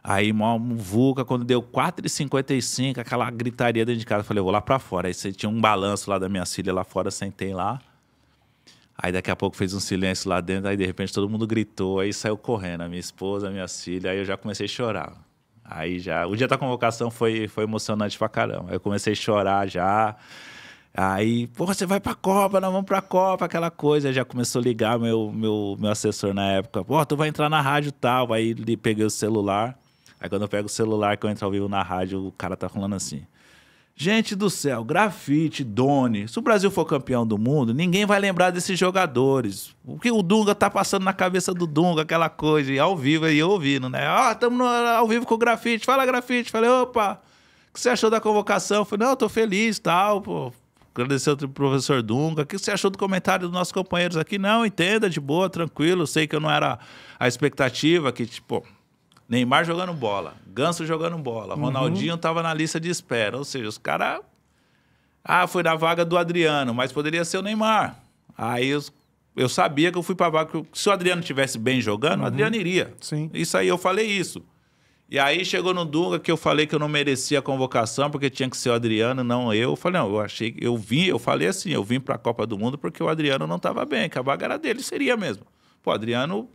Aí, uma vulca, quando deu 4h55, aquela gritaria dentro de casa, eu falei, eu vou lá pra fora. Aí tinha um balanço lá da minha filha lá fora, sentei lá. Aí daqui a pouco fez um silêncio lá dentro, aí de repente todo mundo gritou, aí saiu correndo, a minha esposa, a minha filha, aí eu já comecei a chorar. Aí já, o dia da convocação foi emocionante pra caramba. Aí eu comecei a chorar já. Aí, pô, você vai pra Copa, nós vamos pra Copa, aquela coisa. Aí já começou a ligar meu assessor na época. Pô, tu vai entrar na rádio e tal. Aí peguei o celular. Aí quando eu pego o celular, que eu entro ao vivo na rádio, o cara tá falando assim. Gente do céu, Grafite, Doni. Se o Brasil for campeão do mundo, ninguém vai lembrar desses jogadores. O que o Dunga tá passando na cabeça do Dunga, aquela coisa. E ao vivo aí, eu ouvindo, né? Ó, estamos ao vivo com o Grafite. Fala, Grafite. Falei, opa, o que você achou da convocação? Falei, não, eu tô feliz e tal, pô. Agradecer ao professor Dunga. O que você achou do comentário dos nossos companheiros aqui? Não, entenda, de boa, tranquilo. Sei que eu não era a expectativa, que, tipo... Neymar jogando bola, Ganso jogando bola, Ronaldinho tava na lista de espera. Ou seja, os caras... Ah, foi na vaga do Adriano, mas poderia ser o Neymar. Aí eu sabia que eu fui pra vaga... Se o Adriano estivesse bem jogando, o Adriano iria. Sim. Isso aí, eu falei isso. E aí chegou no Dunga que eu falei que eu não merecia a convocação, porque tinha que ser o Adriano, não eu. Eu falei, não, eu falei assim, eu vim pra Copa do Mundo porque o Adriano não tava bem, que a vaga era dele, seria mesmo. Pô, Adriano...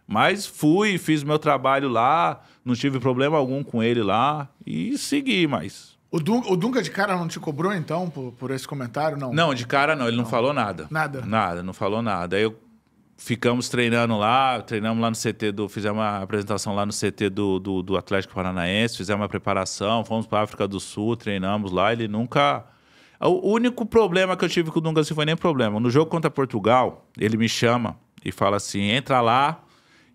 Mas fui, fiz meu trabalho lá, não tive problema algum com ele lá e segui, mas... O Dunga de cara não te cobrou, então, por esse comentário, não? Não, de cara não, ele não falou nada. Nada? Nada, não falou nada. Aí ficamos treinamos lá no CT fizemos uma apresentação lá no CT do Atlético Paranaense, fizemos uma preparação, fomos para a África do Sul, treinamos lá, ele nunca... O único problema que eu tive com o Dunga assim foi nem problema. No jogo contra Portugal, ele me chama e fala assim, entra lá,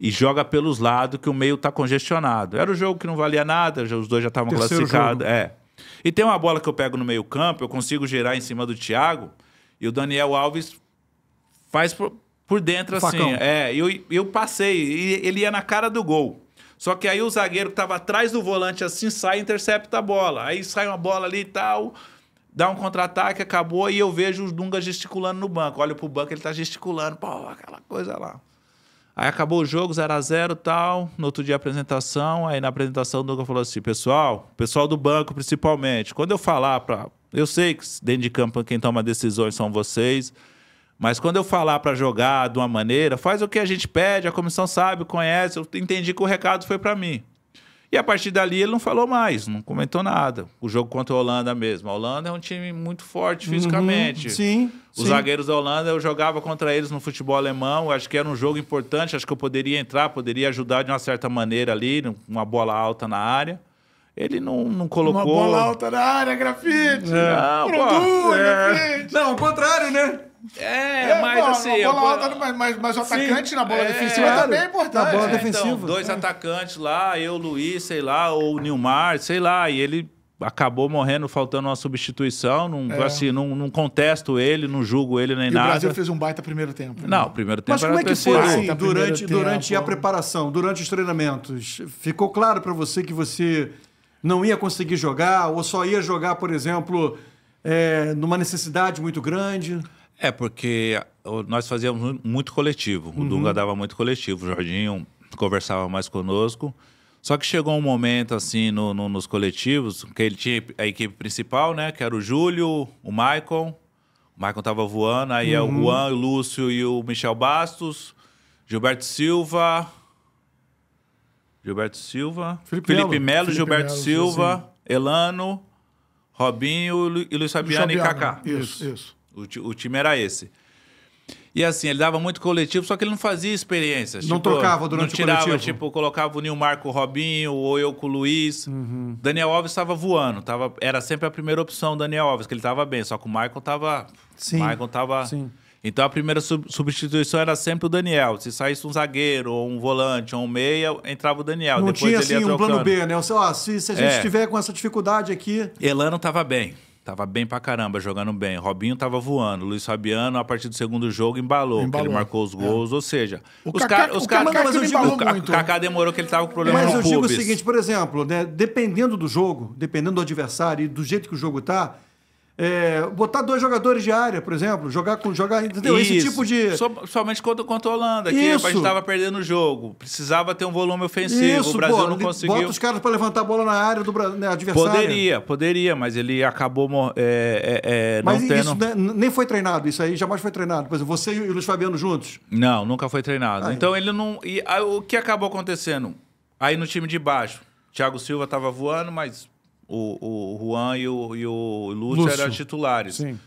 e joga pelos lados que o meio tá congestionado. Era o jogo que não valia nada, os dois já estavam classificados. É. E tem uma bola que eu pego no meio campo, eu consigo girar em cima do Thiago, e o Daniel Alves faz por dentro assim. Facão. É, eu passei, e ele ia na cara do gol. Só que aí o zagueiro que tava atrás do volante assim, sai e intercepta a bola. Aí sai uma bola ali e tal, dá um contra-ataque, acabou, e eu vejo o Dunga gesticulando no banco. Olho pro banco, ele tá gesticulando, pô, aquela coisa lá. Aí acabou o jogo, 0x0 e tal. No outro dia a apresentação. Aí na apresentação o Dunga falou assim, pessoal do banco principalmente, quando eu falar pra... Eu sei que dentro de campo quem toma decisões são vocês, mas quando eu falar pra jogar de uma maneira, faz o que a gente pede, a comissão sabe, conhece. Eu entendi que o recado foi pra mim. E a partir dali ele não falou mais, não comentou nada. O jogo contra a Holanda mesmo. A Holanda é um time muito forte fisicamente. Sim. Os zagueiros da Holanda, eu jogava contra eles no futebol alemão. Acho que era um jogo importante, acho que eu poderia entrar, poderia ajudar de uma certa maneira ali, uma bola alta na área. Ele não colocou... Uma bola alta na área, Grafite! Não, pô. Grafite! Não, o contrário, né? Mas assim... Uma bola alta, mas o atacante na bola defensiva também é importante. Na bola defensiva. Então, 2 atacantes lá, eu, Luiz, sei lá, ou o Nilmar, sei lá, e ele acabou morrendo, faltando uma substituição, não contesto ele, não julgo ele nem nada. E o Brasil fez um baita primeiro tempo. Né? Não, o primeiro tempo Mas como é que foi assim, durante tempo. a preparação, durante os treinamentos? Ficou claro para você que você não ia conseguir jogar, ou só ia jogar, por exemplo, numa necessidade muito grande? Porque nós fazíamos muito coletivo. O Dunga dava muito coletivo. O Jorginho conversava mais conosco. Só que chegou um momento, assim, nos coletivos, que ele tinha a equipe principal, né? Que era o Júlio, o Maicon. O Maicon tava voando. Aí é o Juan, o Lúcio e o Michel Bastos. Gilberto Silva. Felipe Melo, Gilberto Silva. Elano, Robinho e Luiz Fabiano e Kaká. Isso. O time era esse. E assim, ele dava muito coletivo, só que ele não fazia experiências. Não trocava durante o coletivo? Tipo, colocava o Nilmar com o Robinho, ou eu com o Luiz. Daniel Alves estava voando. Era sempre a primeira opção, o Daniel Alves, que ele estava bem. Só que o Maicon estava... Sim. Então a primeira substituição era sempre o Daniel. Se saísse um zagueiro, ou um volante, ou um meia, entrava o Daniel. Não depois tinha ele ia assim um trocando. plano B, né? Se a gente estiver com essa dificuldade aqui... Elano estava bem. Tava bem pra caramba, jogando bem. Robinho tava voando. Luiz Fabiano, a partir do segundo jogo, embalou. Que ele marcou os gols. Ou seja, o Kaká demorou, que ele tava com problema no pubis. Mas eu digo o seguinte, por exemplo, né, dependendo do jogo, dependendo do adversário e do jeito que o jogo tá, botar 2 jogadores de área, por exemplo, jogar, entendeu? Isso. Esse tipo de... Somente contra a Holanda, que a gente tava perdendo o jogo. Precisava ter um volume ofensivo. O Brasil não conseguiu. Bota os caras para levantar a bola na área do adversário. Poderia, mas ele acabou mas não tendo... Isso nem foi treinado, isso aí jamais foi treinado. Por exemplo, você e o Luiz Fabiano juntos? Não, nunca foi treinado. Então ele não... o que acabou acontecendo? Aí no time de baixo, Thiago Silva tava voando, mas... O Juan e o Lúcio eram titulares. Sim.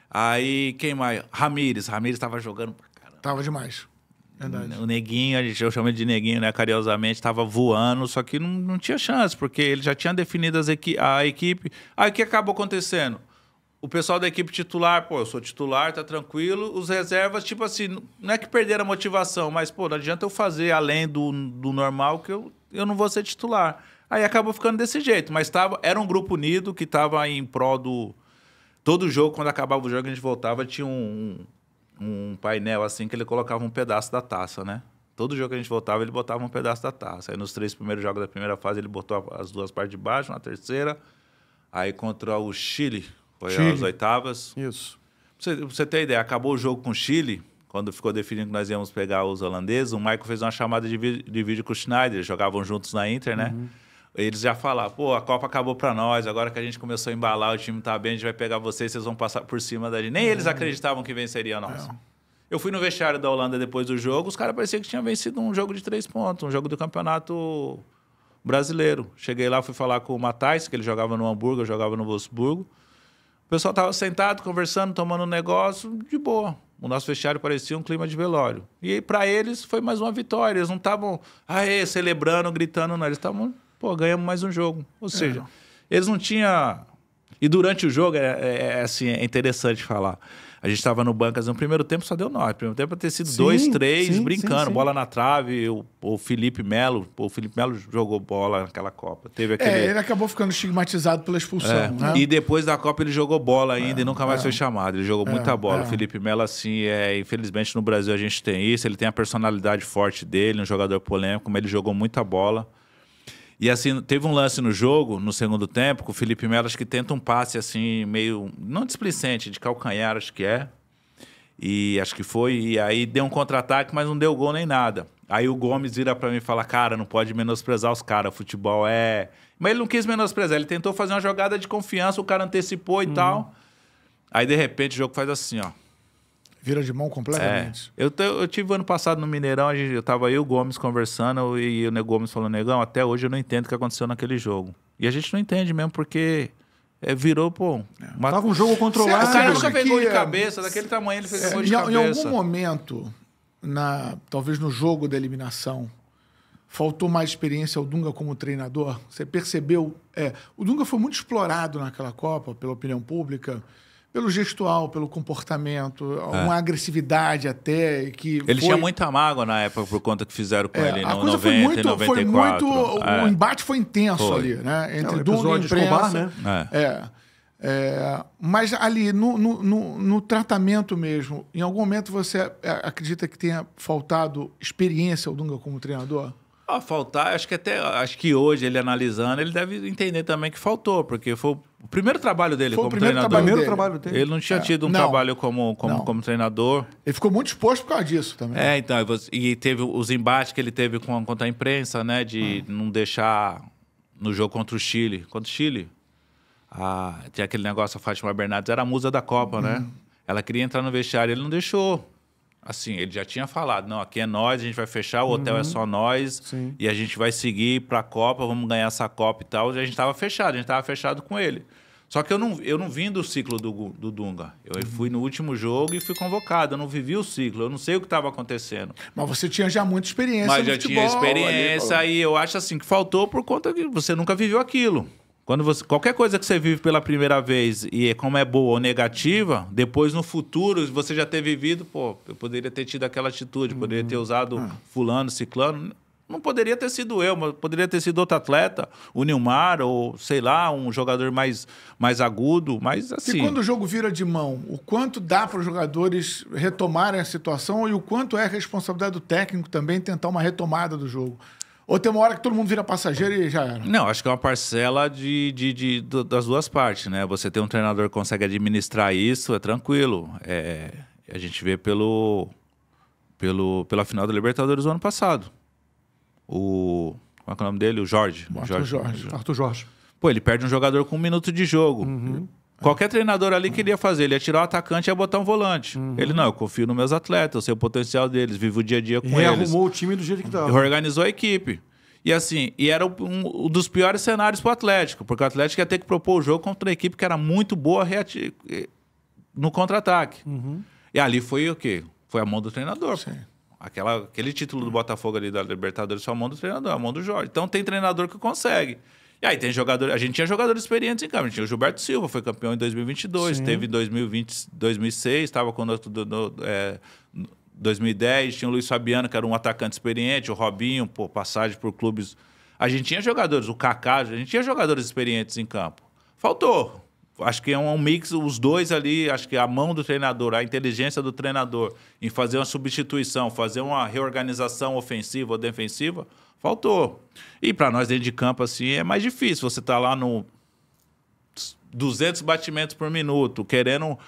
Aí, quem mais? Ramires estava jogando pra caramba. Tava demais. Verdade. O Neguinho, eu chamo ele de Neguinho, né? Carinhosamente, estava voando, só que não tinha chance, porque ele já tinha definido a equipe. Aí o que acabou acontecendo? O pessoal da equipe titular, eu sou titular, tá tranquilo. Os reservas, tipo assim, não é que perderam a motivação, mas, não adianta eu fazer além do normal, que eu não vou ser titular. Aí acabou ficando desse jeito, mas era um grupo unido que estava em prol do... Todo jogo, quando acabava o jogo, a gente voltava, tinha um painel assim que ele colocava um pedaço da taça, né? Todo jogo que a gente voltava, ele botava um pedaço da taça. Aí nos 3 primeiros jogos da primeira fase, ele botou as 2 partes de baixo, na terceira. Aí contra o Chile, foi as oitavas. Isso. Pra você ter ideia, acabou o jogo com o Chile, quando ficou definido que nós íamos pegar os holandeses, o Michael fez uma chamada de vídeo com o Schneider, eles jogavam juntos na Inter, né? Eles já falavam, a Copa acabou pra nós, agora que a gente começou a embalar, o time tá bem, a gente vai pegar vocês vão passar por cima da gente. Nem eles acreditavam que venceria nós. Eu fui no vestiário da Holanda depois do jogo, os caras pareciam que tinham vencido um jogo de 3 pontos, um jogo do campeonato brasileiro. Cheguei lá, fui falar com o Matthijs, que ele jogava no Hamburgo, eu jogava no Wolfsburgo. O pessoal tava sentado, conversando, tomando um negócio, de boa. O nosso vestiário parecia um clima de velório. E para eles foi mais uma vitória. Eles não estavam celebrando, gritando, não. Eles estavam, ganhamos mais um jogo. Ou seja, eles não tinham... E durante o jogo, assim, é interessante falar. A gente estava no banco, no primeiro tempo só deu 9. No primeiro tempo ter sido 2, 3, brincando. Bola na trave, o Felipe Melo. O Felipe Melo jogou bola naquela Copa. Teve aquele... ele acabou ficando estigmatizado pela expulsão, né? E depois da Copa ele jogou bola ainda e nunca mais foi chamado. Ele jogou muita bola. O Felipe Melo, assim, infelizmente no Brasil a gente tem isso. Ele tem a personalidade forte dele, um jogador polêmico, mas ele jogou muita bola. E assim, teve um lance no jogo, no segundo tempo, que o Felipe Melo acho que tenta um passe assim, meio, não displicente, de calcanhar, acho que é. E acho que foi, e aí deu um contra-ataque, mas não deu gol nem nada. Aí o Gomes vira pra mim e fala, cara, não pode menosprezar os caras, futebol é... Mas ele não quis menosprezar, ele tentou fazer uma jogada de confiança, o cara antecipou e tal. Aí de repente o jogo faz assim, ó. Vira de mão completamente. Eu tive ano passado no Mineirão, eu tava aí o Gomes conversando e o Gomes falou, Negão, até hoje eu não entendo o que aconteceu naquele jogo. E a gente não entende mesmo, porque virou, Tava um jogo controlado. O cara nunca fez gol de cabeça, daquele tamanho ele fez gol de cabeça. Em algum momento, talvez no jogo da eliminação, faltou mais experiência ao Dunga como treinador? Você percebeu? O Dunga foi muito explorado naquela Copa, pela opinião pública, pelo gestual, pelo comportamento, uma agressividade até que ele tinha muita mágoa na época por conta que fizeram com ele no 90 e 94. Foi muito, o embate foi intenso ali, né? Entre Dunga e imprensa. Né? Mas ali, no tratamento mesmo, em algum momento você acredita que tenha faltado experiência ao Dunga como treinador? Faltar, acho que hoje ele analisando, ele deve entender também que faltou, porque foi o primeiro trabalho dele como treinador. Primeiro trabalho dele. Ele não tinha tido um trabalho como treinador. Ele ficou muito exposto por causa disso também. Então, e teve os embates que ele teve contra a imprensa, né, de não deixar no jogo contra o Chile. Contra o Chile, tinha aquele negócio, a Fátima Bernardes era a musa da Copa, né? Ela queria entrar no vestiário, ele não deixou. Assim, ele já tinha falado, não, aqui é nós, a gente vai fechar, o hotel é só nós, e a gente vai seguir para a Copa, vamos ganhar essa Copa e tal. E a gente estava fechado com ele. Só que eu não vim do ciclo do Dunga. Eu fui no último jogo e fui convocado, eu não vivi o ciclo, eu não sei o que estava acontecendo. Mas você tinha já muita experiência no futebol. Mas já tinha experiência e eu acho assim que faltou por conta que você nunca viveu aquilo. Qualquer coisa que você vive pela primeira vez e como é boa ou negativa, depois no futuro, você já ter vivido, eu poderia ter tido aquela atitude, poderia ter usado fulano, ciclano. Não poderia ter sido eu, mas poderia ter sido outro atleta, o Nilmar, ou sei lá, um jogador mais agudo, mas assim... E quando o jogo vira de mão, o quanto dá para os jogadores retomarem a situação e o quanto é a responsabilidade do técnico também tentar uma retomada do jogo? Ou tem uma hora que todo mundo vira passageiro e já era? Não, acho que é uma parcela das duas partes, né? Você ter um treinador que consegue administrar isso, é tranquilo. A gente vê pela final da Libertadores do ano passado. Como é que é o nome dele? O Jorge. Arthur Jorge. Pô, ele perde um jogador com 1 minuto de jogo. Qualquer treinador ali queria fazer. Ele ia tirar o atacante e ia botar um volante. Ele, não, eu confio nos meus atletas, eu sei o potencial deles, vivo o dia a dia com eles. Rearrumou o time do jeito que estava. Reorganizou a equipe. E assim, era um dos piores cenários para o Atlético, porque o Atlético ia ter que propor o jogo contra uma equipe que era muito boa no contra-ataque. E ali foi o quê? Foi a mão do treinador. Sim. Aquele título do Botafogo ali da Libertadores foi a mão do treinador, a mão do Jorge. Então tem treinador que consegue. E aí tem jogador, a gente tinha jogadores experientes em campo. A gente tinha o Gilberto Silva, foi campeão em 2022, teve em 2006, estava conosco 2010, tinha o Luiz Fabiano, que era um atacante experiente, o Robinho, passagem por clubes. A gente tinha jogadores, o Kaká, a gente tinha jogadores experientes em campo. Faltou. Acho que é um mix, os dois ali, acho que a mão do treinador, a inteligência do treinador em fazer uma substituição, fazer uma reorganização ofensiva ou defensiva, faltou. E para nós dentro de campo, assim, é mais difícil. Você tá lá no 200 batimentos por minuto, querendo...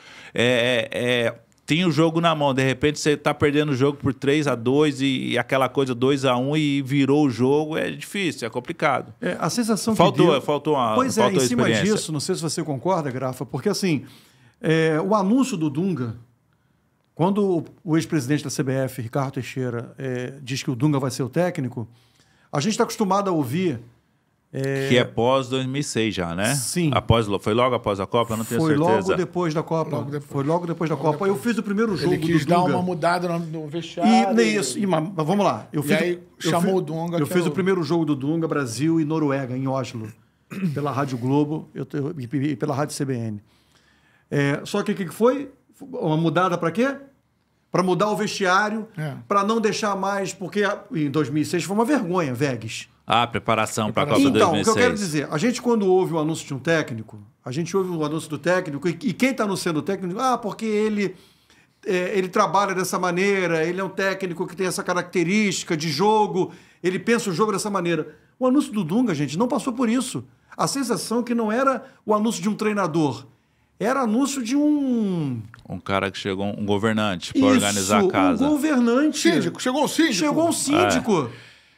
tem o jogo na mão, de repente você tá perdendo o jogo por 3-2 e aquela coisa 2-1 e virou o jogo, é difícil, é complicado. A sensação faltou, que deu... faltou uma Pois faltou em cima experiência. disso, não sei se você concorda, Grafa, porque assim, o anúncio do Dunga, quando o ex-presidente da CBF, Ricardo Teixeira, diz que o Dunga vai ser o técnico, a gente está acostumado a ouvir... Que é pós 2006 já, né? Sim. Foi logo após a Copa? Eu não tenho certeza. Foi logo depois da Copa. Foi logo depois da Copa. Eu fiz o primeiro jogo do Dunga. Ele quis dar uma mudada no vestiário. Mas vamos lá. Chamou o Dunga. Eu fiz o primeiro jogo do Dunga, Brasil e Noruega, em Oslo, pela Rádio Globo e pela Rádio CBN. Só que o que foi? Uma mudada para quê? Para mudar o vestiário, para não deixar mais... Porque em 2006 foi uma vergonha, Vegas. Preparação para a Copa 2006. Então, o que eu quero dizer, a gente quando ouve o anúncio de um técnico, a gente ouve o anúncio do técnico e quem está anunciando o técnico, porque ele trabalha dessa maneira, ele é um técnico que tem essa característica de jogo, ele pensa o jogo dessa maneira. O anúncio do Dunga, gente, não passou por isso. A sensação que não era o anúncio de um treinador, era anúncio de um cara que chegou, um governante, para organizar a casa. Um governante. Chegou um síndico. Chegou um síndico.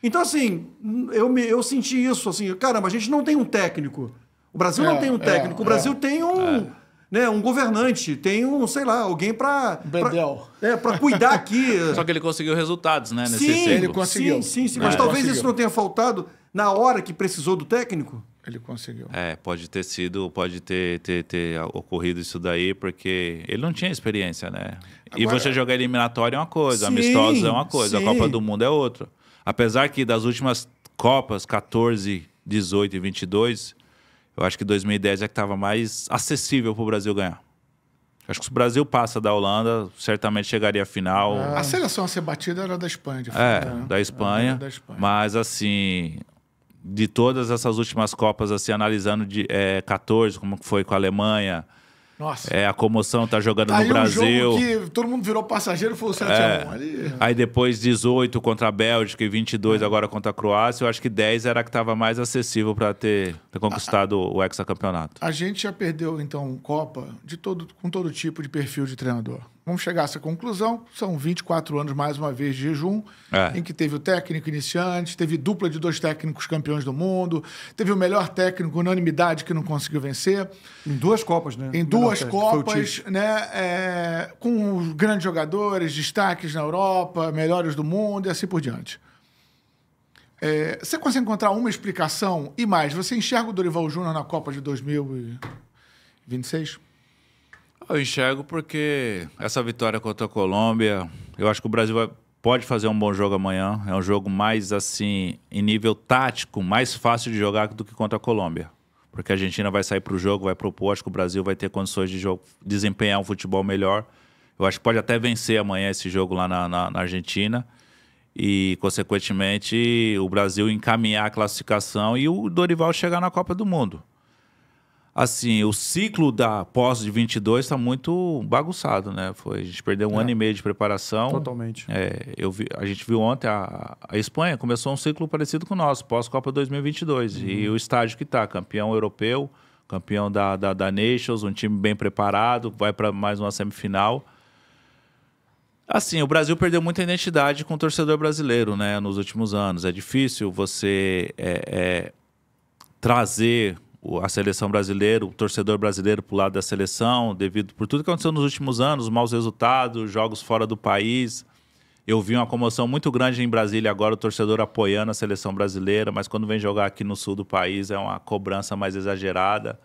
Então, assim, eu senti isso, assim, caramba, a gente não tem um técnico. O Brasil não tem um técnico. O Brasil tem um governante, tem sei lá, alguém para cuidar aqui. Só que ele conseguiu resultados, né, nesse ciclo. Ele conseguiu. Sim. Mas talvez isso não tenha faltado na hora que precisou do técnico. Ele conseguiu. Pode ter ocorrido isso daí, porque ele não tinha experiência, né? E você jogar eliminatória é uma coisa, amistosa é uma coisa, a Copa do Mundo é outra. Apesar que das últimas Copas, 14, 18 e 22, eu acho que 2010 é que estava mais acessível para o Brasil ganhar. Acho que se o Brasil passa da Holanda, certamente chegaria à final. A seleção a ser batida era da Espanha. Da Espanha. Mas, assim, de todas essas últimas Copas, assim, analisando de 14, como foi com a Alemanha, Nossa. A comoção tá jogando Aí no Brasil. Um jogo que todo mundo virou passageiro e foi o 7x1. Ali... Aí depois 18 contra a Bélgica e 22 agora contra a Croácia. Eu acho que 10 era a que estava mais acessível para ter conquistado o hexacampeonato. A gente já perdeu, então, Copa com todo tipo de perfil de treinador. Vamos chegar a essa conclusão. São 24 anos, mais uma vez, de jejum, em que teve o técnico iniciante, teve dupla de 2 técnicos campeões do mundo, teve o melhor técnico, unanimidade, que não conseguiu vencer. Em 2 Copas, né? Em 2 Copas, né? Com grandes jogadores, destaques na Europa, melhores do mundo e assim por diante. Você consegue encontrar uma explicação e mais? Você enxerga o Dorival Júnior na Copa de 2026? Eu enxergo porque essa vitória contra a Colômbia, eu acho que o Brasil pode fazer um bom jogo amanhã. É um jogo mais, assim, em nível tático, mais fácil de jogar do que contra a Colômbia. Porque a Argentina vai sair para o jogo, vai propor, acho que o Brasil vai ter condições de desempenhar um futebol melhor. Eu acho que pode até vencer amanhã esse jogo lá na Argentina. E, consequentemente, o Brasil encaminhar a classificação e o Dorival chegar na Copa do Mundo. Assim, o ciclo da pós de 22 está muito bagunçado, né? A gente perdeu um ano e meio de preparação. Totalmente. A gente viu ontem, a Espanha começou um ciclo parecido com o nosso, pós-Copa 2022. E o estágio que está, campeão europeu, campeão da Nations, um time bem preparado, vai para mais uma semifinal. Assim, o Brasil perdeu muita identidade com o torcedor brasileiro, né, nos últimos anos. É difícil você trazer a seleção brasileira, o torcedor brasileiro para o lado da seleção, devido por tudo que aconteceu nos últimos anos, maus resultados, jogos fora do país. Eu vi uma comoção muito grande em Brasília agora, o torcedor apoiando a seleção brasileira, mas quando vem jogar aqui no sul do país é uma cobrança mais exagerada.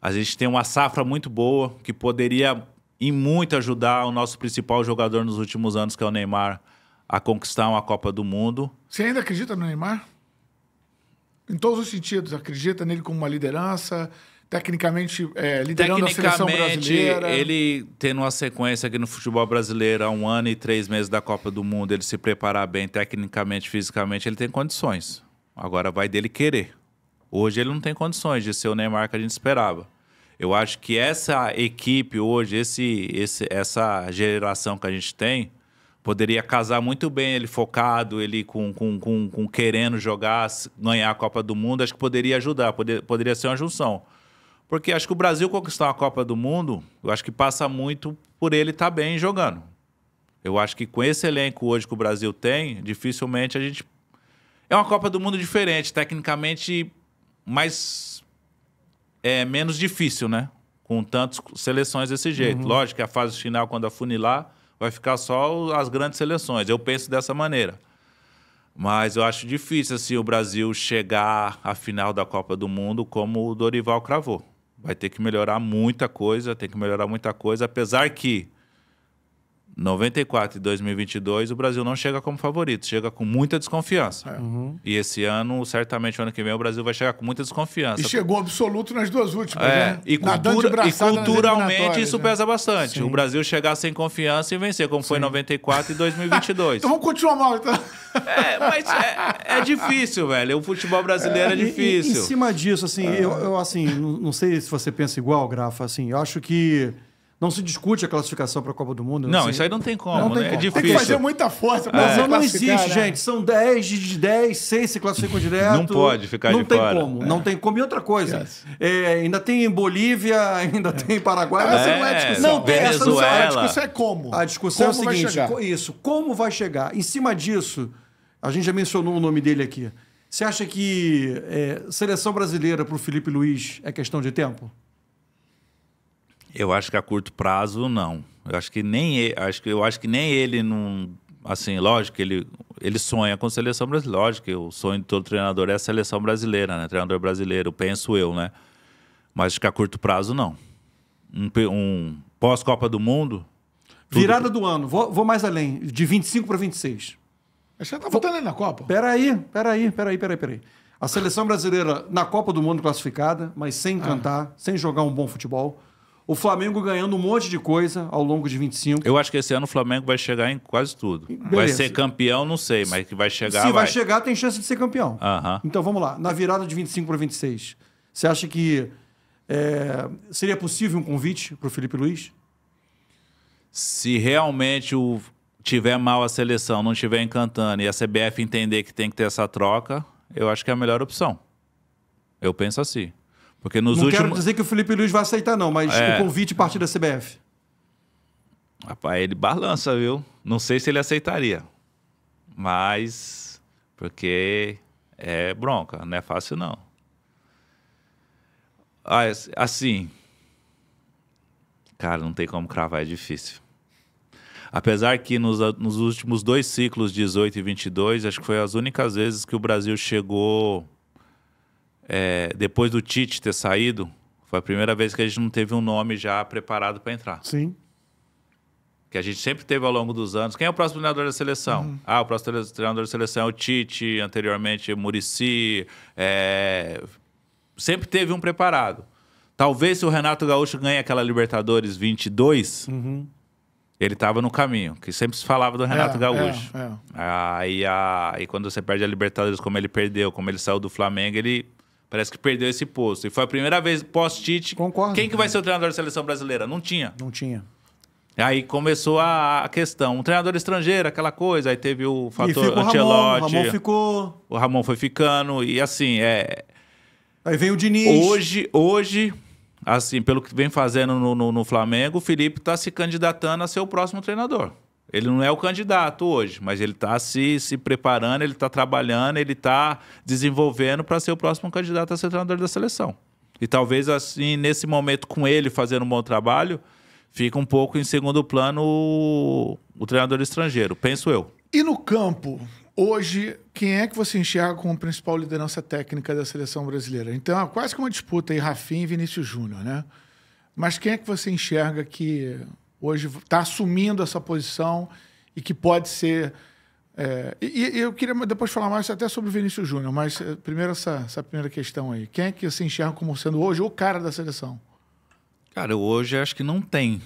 A gente tem uma safra muito boa, que poderia e muito ajudar o nosso principal jogador nos últimos anos, que é o Neymar, a conquistar uma Copa do Mundo. Você ainda acredita no Neymar? Em todos os sentidos. Acredita nele como uma liderança, tecnicamente liderando a seleção brasileira? Ele tendo uma sequência aqui no futebol brasileiro há 1 ano e 3 meses da Copa do Mundo, ele se preparar bem tecnicamente, fisicamente, ele tem condições. Agora vai dele querer. Hoje ele não tem condições de ser o Neymar que a gente esperava. Eu acho que essa equipe hoje, essa geração que a gente tem, poderia casar muito bem, ele focado, ele com querendo jogar, ganhar a Copa do Mundo, acho que poderia ajudar, poderia ser uma junção. Porque acho que o Brasil conquistar uma Copa do Mundo, eu acho que passa muito por ele estar bem jogando. Eu acho que com esse elenco hoje que o Brasil tem, dificilmente a gente... É uma Copa do Mundo diferente, tecnicamente menos difícil, né? Com tantas seleções desse jeito. Lógico que a fase final, quando afunilar, vai ficar só as grandes seleções. Eu penso dessa maneira. Mas eu acho difícil assim, o Brasil chegar à final da Copa do Mundo como o Dorival cravou. Vai ter que melhorar muita coisa, apesar que 94 e 2022 o Brasil não chega como favorito, chega com muita desconfiança. E esse ano, certamente, o ano que vem, o Brasil vai chegar com muita desconfiança. E chegou absoluto nas 2 últimas, né? E culturalmente isso pesa bastante. Sim. O Brasil chegar sem confiança e vencer, como foi em 94 e 2022. Então vamos continuar mal, então. Mas é difícil, velho. O futebol brasileiro é difícil. Em cima disso, assim, eu assim, não sei se você pensa igual, Grafa, assim, eu acho que não se discute a classificação para a Copa do Mundo. Não, assim, isso aí não tem como, né? É difícil. Tem que fazer muita força para Não existe, né? Gente. São 10 de 10, 6 se classificam direto. Não pode ficar de fora. Não tem como. E outra coisa, ainda tem Bolívia, ainda tem Paraguai. Mas não é discussão. Não tem Venezuela. A discussão é como. A discussão como é o seguinte, isso, como vai chegar? Em cima disso, a gente já mencionou o nome dele aqui. Você acha que seleção brasileira para o Felipe Luiz é questão de tempo? Eu acho que a curto prazo, não. Eu acho que nem ele não... Assim, lógico que ele sonha com a seleção brasileira. Lógico que o sonho de todo treinador é a seleção brasileira, né? Treinador brasileiro, penso eu, né? Mas acho que a curto prazo, não. Um pós-Copa do Mundo... Virada do ano. Vou mais além. De 25 para 26. Você tá votando aí na Copa? Peraí. A seleção brasileira na Copa do Mundo classificada, mas sem cantar, sem jogar um bom futebol. O Flamengo ganhando um monte de coisa ao longo de 25. Eu acho que esse ano o Flamengo vai chegar em quase tudo. Beleza. Vai ser campeão, não sei, mas que vai chegar... Se vai chegar, tem chance de ser campeão. Uhum. Então, vamos lá. Na virada de 25 para 26, você acha que Seria possível um convite para o Felipe Luiz? Se realmente tiver mal a seleção, não estiver encantando e a CBF entender que tem que ter essa troca, eu acho que é a melhor opção. Eu penso assim. Porque não quero dizer que o Felipe Luiz vai aceitar, não, mas o convite partir da CBF. Rapaz, ele balança, viu? Não sei se ele aceitaria. Mas... Porque é bronca, não é fácil, não. Assim... Cara, não tem como cravar, é difícil. Apesar que nos últimos 2 ciclos, 18 e 22, acho que foi as únicas vezes que o Brasil chegou... depois do Tite ter saído, foi a primeira vez que a gente não teve um nome já preparado para entrar. Sim. Que a gente sempre teve ao longo dos anos. Quem é o próximo treinador da seleção? O próximo treinador da seleção é o Tite, anteriormente Muricy. Sempre teve um preparado. Talvez se o Renato Gaúcho ganhe aquela Libertadores 22, ele estava no caminho, que sempre se falava do Renato Gaúcho. Aí quando você perde a Libertadores, como ele perdeu, como ele saiu do Flamengo, ele parece que perdeu esse posto. E foi a primeira vez pós-Tite. Concordo. Quem que vai ser o treinador da seleção brasileira? Não tinha. Não tinha. Aí começou a questão. Um treinador estrangeiro, aquela coisa. Aí teve o fator Ancelotti. O Ramon ficou... O Ramon foi ficando. E assim, Aí vem o Diniz. Hoje, assim, pelo que vem fazendo no Flamengo, o Felipe está se candidatando a ser o próximo treinador. Ele não é o candidato hoje, mas ele está se preparando, ele está trabalhando, ele está desenvolvendo para ser o próximo candidato a ser treinador da seleção. E talvez, assim, nesse momento, com ele fazendo um bom trabalho, fica um pouco em segundo plano o treinador estrangeiro, penso eu. E no campo, hoje, quem é que você enxerga como principal liderança técnica da seleção brasileira? Então, é quase que uma disputa aí, Rafinha e Vinícius Júnior, né? Mas quem é que você enxerga que hoje está assumindo essa posição e que pode ser... E eu queria depois falar mais até sobre o Vinícius Júnior, mas primeiro essa primeira questão aí. Quem é que você enxerga como sendo hoje o cara da seleção? Cara, hoje acho que não tem.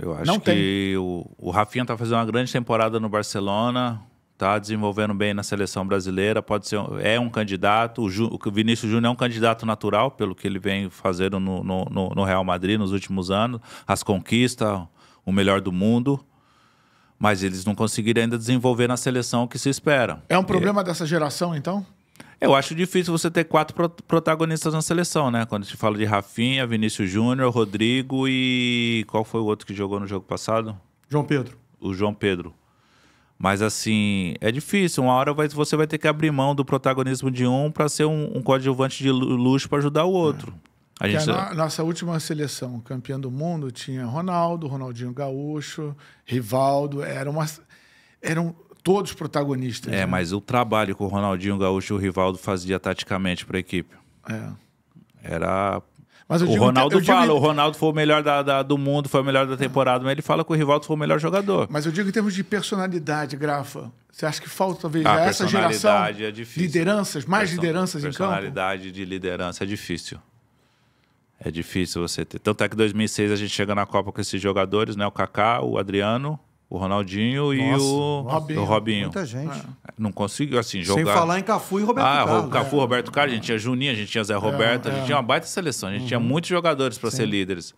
Eu acho que o Rafinha está fazendo uma grande temporada no Barcelona, está desenvolvendo bem na seleção brasileira, pode ser, é um candidato. O Vinícius Júnior é um candidato natural, pelo que ele vem fazendo no Real Madrid nos últimos anos, as conquistas, o melhor do mundo, mas eles não conseguiram ainda desenvolver na seleção o que se espera. É um problema dessa geração, então? Eu acho difícil você ter 4 protagonistas na seleção, né? Quando a gente fala de Rafinha, Vinícius Júnior, Rodrigo e... Qual foi o outro que jogou no jogo passado? João Pedro. O João Pedro. Mas, assim, é difícil. Uma hora você vai ter que abrir mão do protagonismo de um para ser um coadjuvante de luxo para ajudar o outro. Nossa última seleção, campeã do mundo, tinha Ronaldo, Ronaldinho Gaúcho, Rivaldo, eram todos protagonistas. Né? Mas o trabalho que o Ronaldinho Gaúcho e o Rivaldo fazia taticamente para a equipe. Era... Mas o Ronaldo foi o melhor do mundo, foi o melhor da temporada, mas ele fala que o Rivaldo foi o melhor jogador. Mas eu digo em termos de personalidade, Grafa. Você acha que falta talvez essa geração? É difícil. Lideranças, mais lideranças em campo? Personalidade de liderança é difícil. É difícil você ter. Tanto é que em 2006 a gente chega na Copa com esses jogadores, né? O Kaká, o Adriano, o Ronaldinho e o Robinho. Muita gente. Não conseguiu, assim, jogar... Sem falar em Cafu e Roberto Carlos. Cafu, Roberto Carlos, a gente tinha Juninho, a gente tinha Zé Roberto, a gente tinha uma baita seleção, a gente tinha muitos jogadores para ser líderes.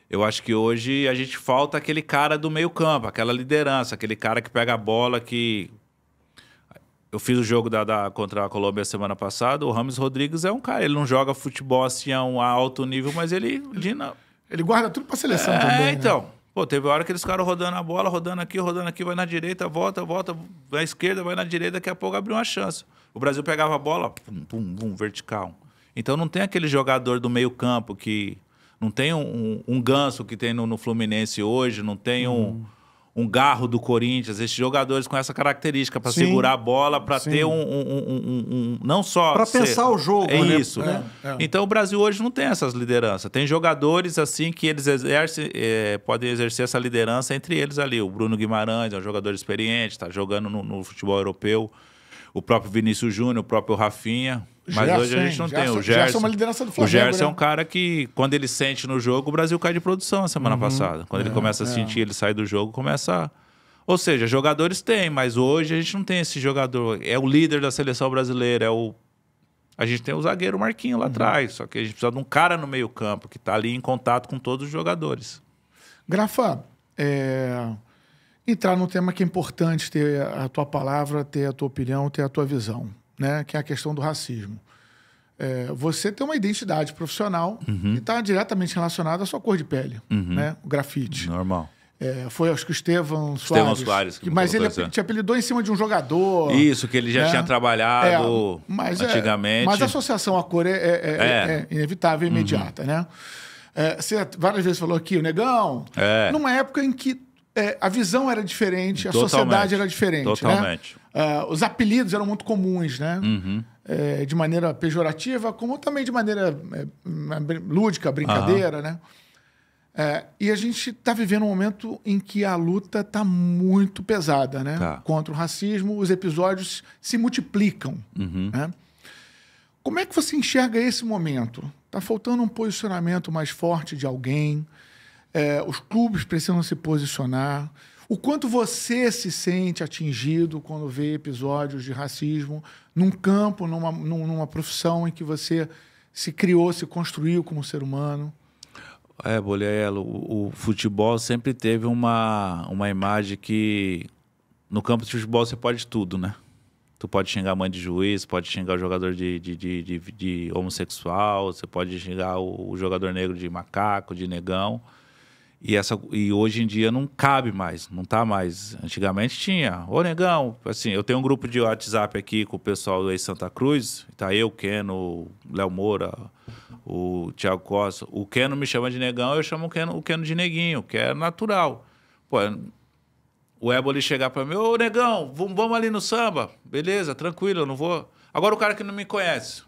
Eu acho que hoje a gente falta aquele cara do meio campo, aquela liderança, aquele cara que pega a bola, que... Eu fiz o jogo contra a Colômbia semana passada, o Rames Rodrigues é um cara, ele não joga futebol assim a um alto nível, mas ele guarda tudo pra seleção também, então. Né? Pô, teve hora que eles ficaram rodando a bola, rodando aqui, vai na direita, volta, vai à esquerda, vai na direita, daqui a pouco abriu uma chance. O Brasil pegava a bola, pum, vertical. Então não tem aquele jogador do meio campo que... Não tem um Ganso que tem no Fluminense hoje, não tem um Garro do Corinthians, esses jogadores com essa característica para segurar a bola, para ter não só... Para pensar o jogo, né? Isso, né? Então o Brasil hoje não tem essas lideranças. Tem jogadores assim que eles podem exercer essa liderança entre eles ali. O Bruno Guimarães é um jogador experiente, está jogando no futebol europeu. O próprio Vinícius Júnior, o próprio Rafinha. Mas hoje a gente não tem. O Gerson é uma liderança do Flamengo. O Gerson é um cara que, quando ele sente no jogo, o Brasil cai de produção a semana passada. Quando ele começa a sentir, ele sai do jogo, começa... Ou seja, jogadores tem, mas hoje a gente não tem esse jogador. É o líder da seleção brasileira, A gente tem o zagueiro Marquinhos lá atrás, só que a gente precisa de um cara no meio campo que está ali em contato com todos os jogadores. Grafa, entrar num tema que é importante ter a tua palavra, ter a tua opinião, ter a tua visão, né? Que é a questão do racismo. Você tem uma identidade profissional que está diretamente relacionada à sua cor de pele, né? O grafite. Normal. Foi, acho que o Estevão Soares. Mas ele te apelidou em cima de um jogador. Isso, que ele já tinha trabalhado antigamente. Mas a associação à cor é inevitável e imediata, né? Você várias vezes falou aqui, o Negão, numa época em que a visão era diferente, a sociedade era diferente. Totalmente. Né? Os apelidos eram muito comuns, né? De maneira pejorativa, como também de maneira lúdica, brincadeira, né? E a gente está vivendo um momento em que a luta está muito pesada, né? Contra o racismo, os episódios se multiplicam. Né? Como é que você enxerga esse momento? Está faltando um posicionamento mais forte de alguém? Os clubes precisam se posicionar. O quanto você se sente atingido quando vê episódios de racismo num campo, numa profissão em que você se criou, se construiu como ser humano? Bolhelo, o futebol sempre teve uma imagem que no campo de futebol você pode tudo, né? Tu pode xingar a mãe de juiz, pode xingar o jogador de homossexual, você pode xingar o jogador negro de macaco, de negão. E hoje em dia não cabe mais, não tá mais. Antigamente tinha. Ô, Negão, assim, eu tenho um grupo de WhatsApp aqui com o pessoal do ex-Santa Cruz, tá eu, Keno, o Léo Moura, o Thiago Costa. O Keno me chama de Negão, eu chamo o Keno de Neguinho, que é natural. Pô, o Éboli chegar pra mim, ô, Negão, vamos ali no samba. Beleza, tranquilo, eu não vou... Agora o cara que não me conhece.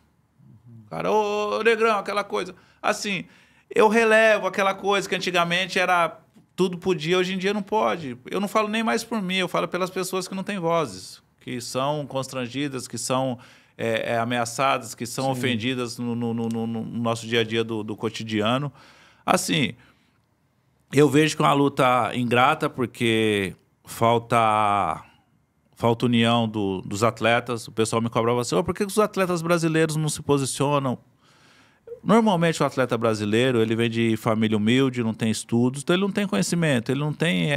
O cara, ô, Negrão, aquela coisa. Assim... Eu relevo aquela coisa que antigamente era tudo podia, hoje em dia não pode. Eu não falo nem mais por mim, eu falo pelas pessoas que não têm vozes, que são constrangidas, que são ameaçadas, que são ofendidas no nosso dia a dia do cotidiano. Assim, eu vejo que é uma luta ingrata porque falta união dos atletas. O pessoal me cobrava assim, por que os atletas brasileiros não se posicionam? Normalmente o atleta brasileiro, ele vem de família humilde, não tem estudos, então ele não tem conhecimento, ele não tem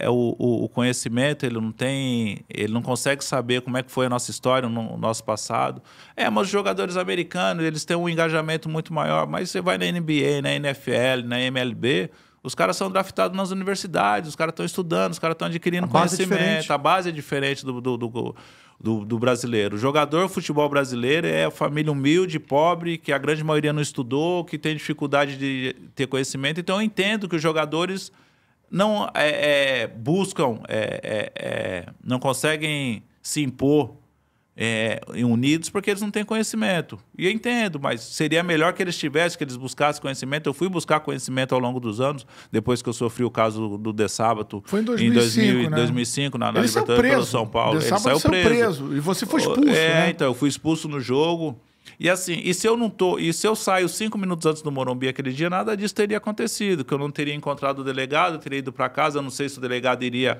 o conhecimento, ele não consegue saber como é que foi a nossa história, o nosso passado. Mas os jogadores americanos, eles têm um engajamento muito maior, mas você vai na NBA, na NFL, na MLB, os caras são draftados nas universidades, os caras estão estudando, os caras estão adquirindo conhecimento, a base é diferente do brasileiro. O jogador de futebol brasileiro é a família humilde, pobre, que a grande maioria não estudou, que tem dificuldade de ter conhecimento. Então, eu entendo que os jogadores não buscam, não conseguem se impor unidos porque eles não têm conhecimento. E eu entendo, mas seria melhor que eles tivessem, que eles buscassem conhecimento. Eu fui buscar conhecimento ao longo dos anos, depois que eu sofri o caso do De Sábato. Foi em 2005, né? 2005, na Libertadores pelo São Paulo. Ele saiu preso. E você foi expulso, né? Então, eu fui expulso no jogo. E assim, se eu saio 5 minutos antes do Morumbi aquele dia, nada disso teria acontecido, que eu não teria encontrado o delegado, eu teria ido para casa, eu não sei se o delegado iria...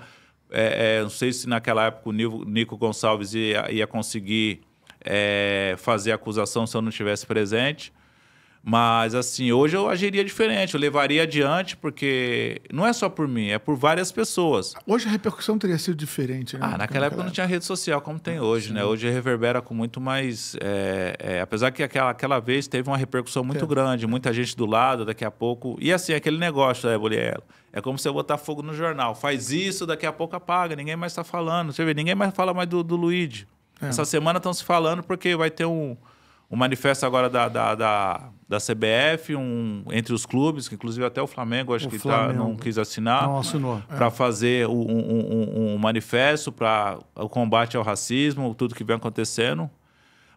não sei se naquela época o Nico Gonçalves ia conseguir fazer a acusação se eu não estivesse presente. Mas, assim, hoje eu agiria diferente, eu levaria adiante, porque não é só por mim, é por várias pessoas. Hoje a repercussão teria sido diferente, né? Naquela época não tinha rede social como tem hoje, né? Hoje reverbera com muito mais... apesar que aquela vez teve uma repercussão muito grande, muita gente do lado, daqui a pouco... E assim, aquele negócio, Bolhelo, é como você botar fogo no jornal. Faz isso, daqui a pouco apaga, ninguém mais está falando. Você vê, ninguém mais fala mais do Luigi. Essa semana estão se falando porque vai ter um manifesto agora da CBF, entre os clubes, que inclusive até o Flamengo, acho que não quis assinar, não assinou, para fazer um manifesto para o combate ao racismo, tudo que vem acontecendo.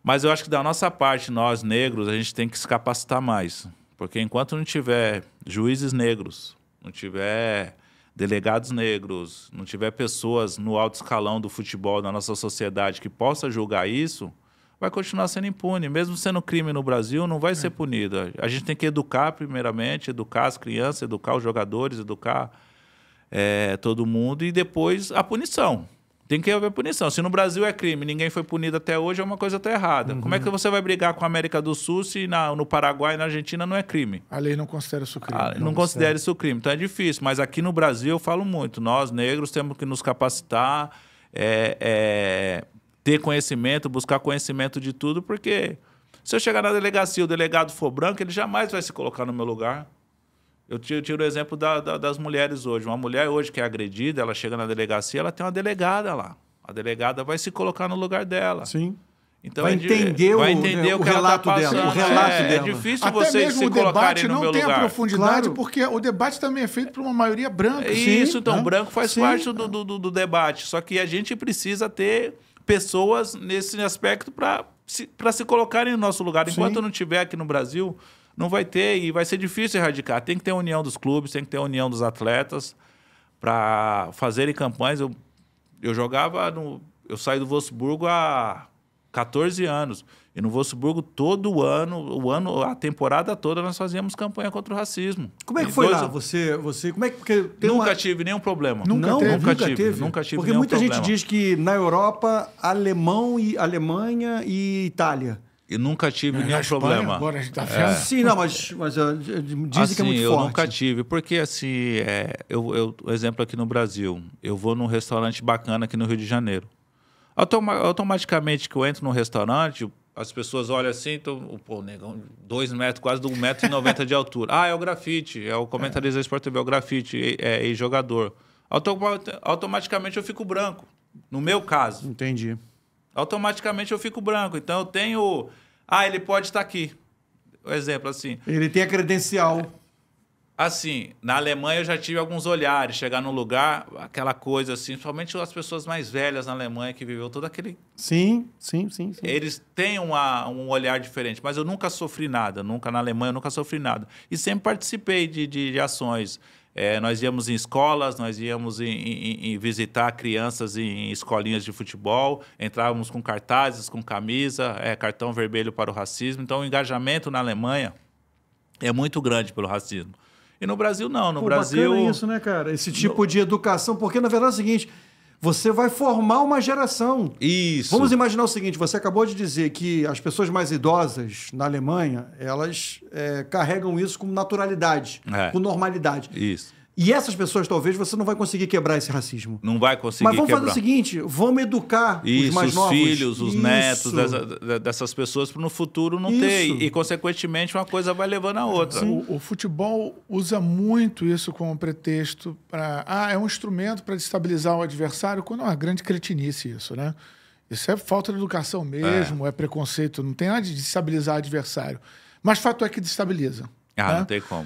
Mas eu acho que da nossa parte, nós negros, a gente tem que se capacitar mais. Porque enquanto não tiver juízes negros, não tiver delegados negros, não tiver pessoas no alto escalão do futebol da nossa sociedade que possa julgar isso, vai continuar sendo impune. Mesmo sendo crime no Brasil, não vai ser punido. A gente tem que educar primeiramente, educar as crianças, educar os jogadores, educar todo mundo e depois a punição. Tem que haver punição. Se no Brasil é crime, ninguém foi punido até hoje, uma coisa está errada. Como é que você vai brigar com a América do Sul se no Paraguai e na Argentina não é crime? A lei não considera isso crime. Não considera isso crime. Então é difícil. Mas aqui no Brasil eu falo muito. Nós, negros, temos que nos capacitar, ter conhecimento, buscar conhecimento de tudo, porque se eu chegar na delegacia e o delegado for branco, ele jamais vai se colocar no meu lugar. Eu tiro o exemplo das mulheres hoje. Uma mulher hoje que é agredida, ela chega na delegacia, ela tem uma delegada lá. A delegada vai se colocar no lugar dela. Sim. Então vai entender o que relato ela tá dela. O relato dela. É difícil Até vocês mesmo se o colocarem debate no meu não tem lugar. a profundidade, Claro. porque o debate também é feito por uma maioria branca. Isso, então, né? branco faz Sim. parte do debate. Só que a gente precisa ter pessoas nesse aspecto para se colocarem no nosso lugar. Enquanto não tiver aqui no Brasil, não vai ter e vai ser difícil erradicar. Tem que ter a união dos clubes, tem que ter a união dos atletas para fazerem campanhas. Eu jogava eu saí do Wolfsburgo há 14 anos. E no Wolfsburgo, todo ano, a temporada toda, nós fazíamos campanha contra o racismo. Como é que foi lá? Você como é que porque tem Nunca tive nenhum problema. Nunca teve? Nunca tive Porque nenhum muita problema. gente diz que na Europa, Alemanha e Itália. E nunca tive Na nenhum Espanha, problema. agora a gente tá vendo. Sim, não, mas dizem Assim, que é muito eu forte. nunca tive, porque assim, exemplo aqui no Brasil, eu vou num restaurante bacana aqui no Rio de Janeiro. Automaticamente que eu entro num restaurante, as pessoas olham assim, pô, negão, 2 metros, quase 1,90 m de altura. Ah, é o grafite, é o comentarista da Sport TV, é o grafite, é jogador. Automaticamente eu fico branco, no meu caso. Entendi. Automaticamente eu fico branco. Então eu tenho... ele pode estar aqui. Um exemplo assim. Ele tem a credencial. Assim, na Alemanha eu já tive alguns olhares. Chegar num lugar, aquela coisa assim, principalmente as pessoas mais velhas na Alemanha que viveu todo aquele... Sim. Eles têm um olhar diferente, mas eu nunca sofri nada. Na Alemanha eu nunca sofri nada. E sempre participei de ações. Nós íamos em escolas, nós íamos em visitar crianças em escolinhas de futebol, entrávamos com cartazes, com camisa, cartão vermelho para o racismo. Então, o engajamento na Alemanha é muito grande pelo racismo. E no Brasil, não. No Brasil... Bacana isso, né, cara? Esse tipo de educação, porque, na verdade, é o seguinte... Você vai formar uma geração. Isso. Vamos imaginar o seguinte, você acabou de dizer que as pessoas mais idosas na Alemanha, elas carregam isso com naturalidade, com normalidade. Isso. E essas pessoas, talvez, você não vai conseguir quebrar esse racismo. Não vai conseguir Mas vamos quebrar. fazer o seguinte, vamos educar os mais novos. Os filhos, os netos dessas pessoas para no futuro não ter. E, consequentemente, uma coisa vai levando a outra. O futebol usa muito isso como pretexto para... é um instrumento para destabilizar o adversário, quando é uma grande cretinice isso, né? Isso é falta de educação mesmo, é preconceito, não tem nada de destabilizar o adversário. Mas fato é que destabiliza. Né? Não tem como.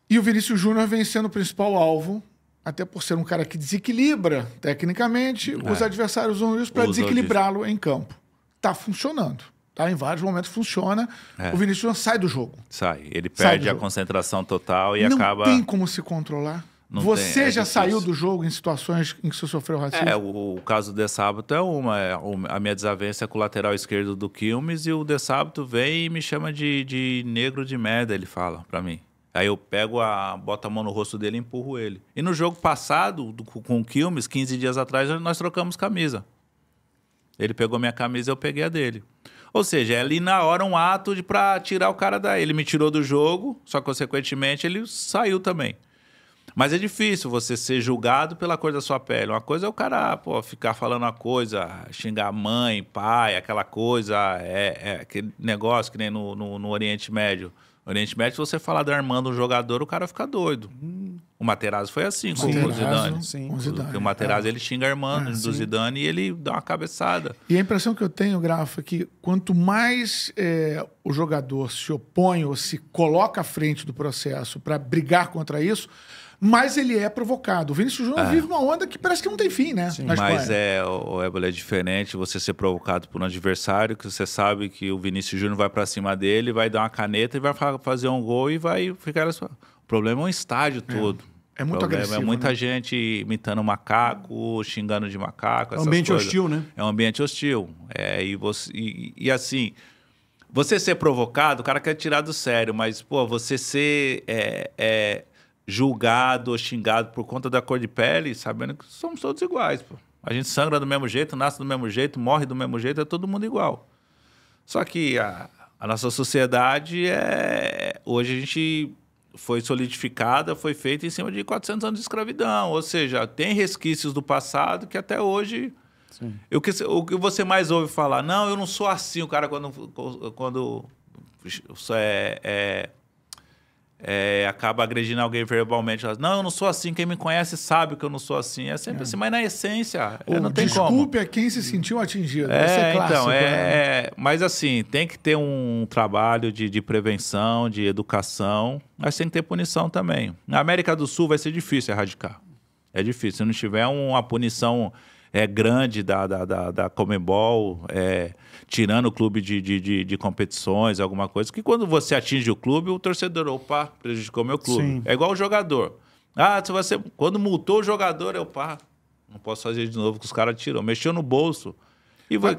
E o Vinícius Júnior vem sendo o principal alvo, até por ser um cara que desequilibra tecnicamente, os adversários usam isso para desequilibrá-lo em campo. Está funcionando. Tá? Em vários momentos funciona. O Vinícius Júnior sai do jogo. Ele perde a concentração total e acaba... Não tem como se controlar. Você já saiu do jogo em situações em que você sofreu racismo? O caso do De Sábado a minha desavença com o lateral esquerdo do Quilmes, e o De Sábado vem e me chama de negro de merda, ele fala para mim. Aí eu boto a mão no rosto dele e empurro ele. E no jogo passado, com o Quilmes, 15 dias atrás, nós trocamos camisa. Ele pegou minha camisa e eu peguei a dele. Ou seja, é ali na hora um ato para tirar o cara daí. Ele me tirou do jogo, só consequentemente ele saiu também. Mas é difícil você ser julgado pela cor da sua pele. Uma coisa é o cara ficar falando uma coisa, xingar mãe, pai, aquela coisa, aquele negócio que nem no Oriente Médio. No Oriente Médio, se você falar da irmã do jogador, o cara fica doido. O Materazzi foi assim com o Zidane. Com o Zidane. O Materazzi, ele xinga a irmã do Zidane e ele dá uma cabeçada. E a impressão que eu tenho, Grafa, é que quanto mais o jogador se opõe ou se coloca à frente do processo para brigar contra isso, mais ele é provocado. O Vinícius Júnior vive uma onda que parece que não tem fim, né? Mas o Ébolo é diferente, você ser provocado por um adversário, que você sabe que o Vinícius Júnior vai para cima dele, vai dar uma caneta e vai fazer um gol e vai ficar... O problema é um estádio todo. É muito agressivo. É muita gente imitando macaco, xingando de macaco. É um ambiente hostil, né? É um ambiente hostil. E assim, você ser provocado, o cara quer tirar do sério, mas, você ser... julgado ou xingado por conta da cor de pele, sabendo que somos todos iguais, pô. A gente sangra do mesmo jeito, nasce do mesmo jeito, morre do mesmo jeito, é todo mundo igual. Só que a nossa sociedade hoje a gente foi solidificada, foi feita em cima de 400 anos de escravidão. Ou seja, tem resquícios do passado que até hoje... Sim. O que você mais ouve falar? Não, eu não sou assim. O cara quando acaba agredindo alguém verbalmente. Não, eu não sou assim. Quem me conhece sabe que eu não sou assim. É sempre assim, mas na essência não tem como. Desculpe a quem se sentiu atingido. Esse é clássico, então, mas assim, tem que ter um trabalho de prevenção, de educação, mas tem que ter punição também. Na América do Sul vai ser difícil erradicar. É difícil. Se não tiver uma punição grande da Conmebol, tirando o clube de competições, alguma coisa, que quando você atinge o clube, o torcedor, opa, prejudicou meu clube. Sim. É igual o jogador. Quando multou o jogador, não posso fazer de novo, que os caras tirou. Mexeu no bolso.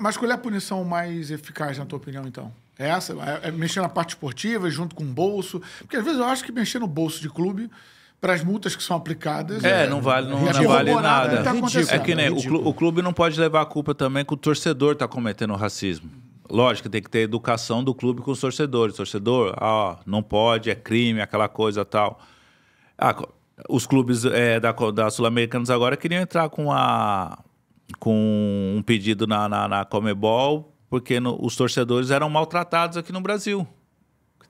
Mas qual é a punição mais eficaz, na tua opinião, então? É essa? É mexer na parte esportiva, junto com o bolso? Porque às vezes eu acho que mexer no bolso de clube, para as multas que são aplicadas... não vale nada. É que nem o clube não pode levar a culpa também que o torcedor está cometendo racismo. Lógico, tem que ter educação do clube com os torcedores. Torcedor, não pode, é crime, aquela coisa tal. Os clubes da Sul-Americanos agora queriam entrar com um pedido na Conmebol, porque os torcedores eram maltratados aqui no Brasil.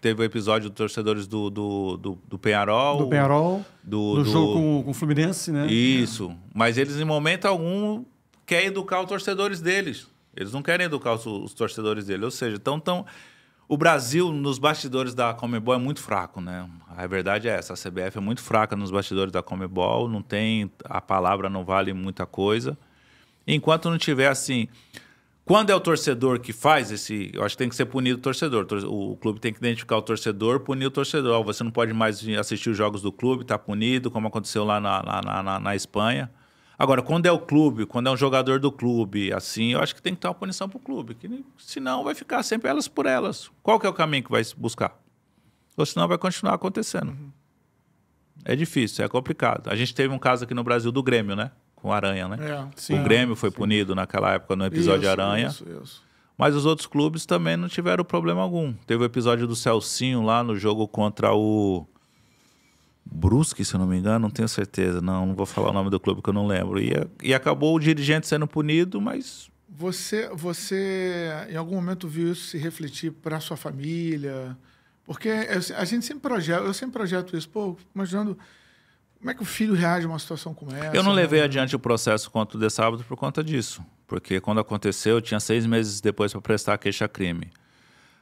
Teve o episódio dos torcedores do Peñarol. Do Peñarol, do jogo com o Fluminense, né? Isso. Mas eles, em momento algum, querem educar os torcedores deles. Eles não querem educar os torcedores deles. Ou seja, o Brasil, nos bastidores da Conmebol, é muito fraco, né? A verdade é essa. A CBF é muito fraca nos bastidores da Conmebol. Não tem... A palavra não vale muita coisa. Enquanto não tiver, assim... Quando é o torcedor que faz eu acho que tem que ser punido o torcedor. O clube tem que identificar o torcedor, punir o torcedor. Você não pode mais assistir os jogos do clube, está punido, como aconteceu lá na Espanha. Agora, quando é o clube, quando é um jogador do clube, assim, eu acho que tem que ter uma punição para o clube. Que, senão vai ficar sempre elas por elas. Qual que é o caminho que vai buscar? Ou senão vai continuar acontecendo. Uhum. É difícil, é complicado. A gente teve um caso aqui no Brasil do Grêmio, né? Com Aranha, né? O Grêmio foi punido naquela época no episódio Aranha. Isso. Mas os outros clubes também não tiveram problema algum. Teve o episódio do Celcinho lá no jogo contra o Brusque, se eu não me engano, não tenho certeza. Não vou falar o nome do clube que eu não lembro. E acabou o dirigente sendo punido, mas... Você em algum momento viu isso se refletir para a sua família? Porque a gente sempre projeta, eu sempre projeto isso. Imaginando... Como é que o filho reage a uma situação como essa? Eu não levei adiante o processo contra o De Sábado por conta disso. Porque quando aconteceu, eu tinha 6 meses depois para prestar a queixa-crime.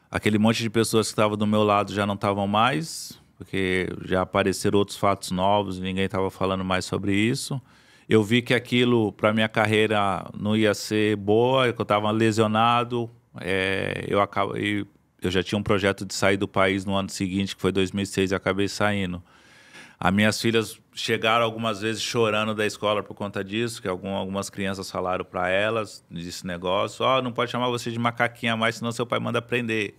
Aquele monte de pessoas que estavam do meu lado já não estavam mais, porque já apareceram outros fatos novos e ninguém estava falando mais sobre isso. Eu vi que aquilo, para minha carreira, não ia ser boa, que eu estava lesionado. Eu já tinha um projeto de sair do país no ano seguinte, que foi 2006, e acabei saindo. As minhas filhas chegaram algumas vezes chorando da escola por conta disso, que algumas crianças falaram para elas desse negócio, não pode chamar você de macaquinha mais, senão seu pai manda prender.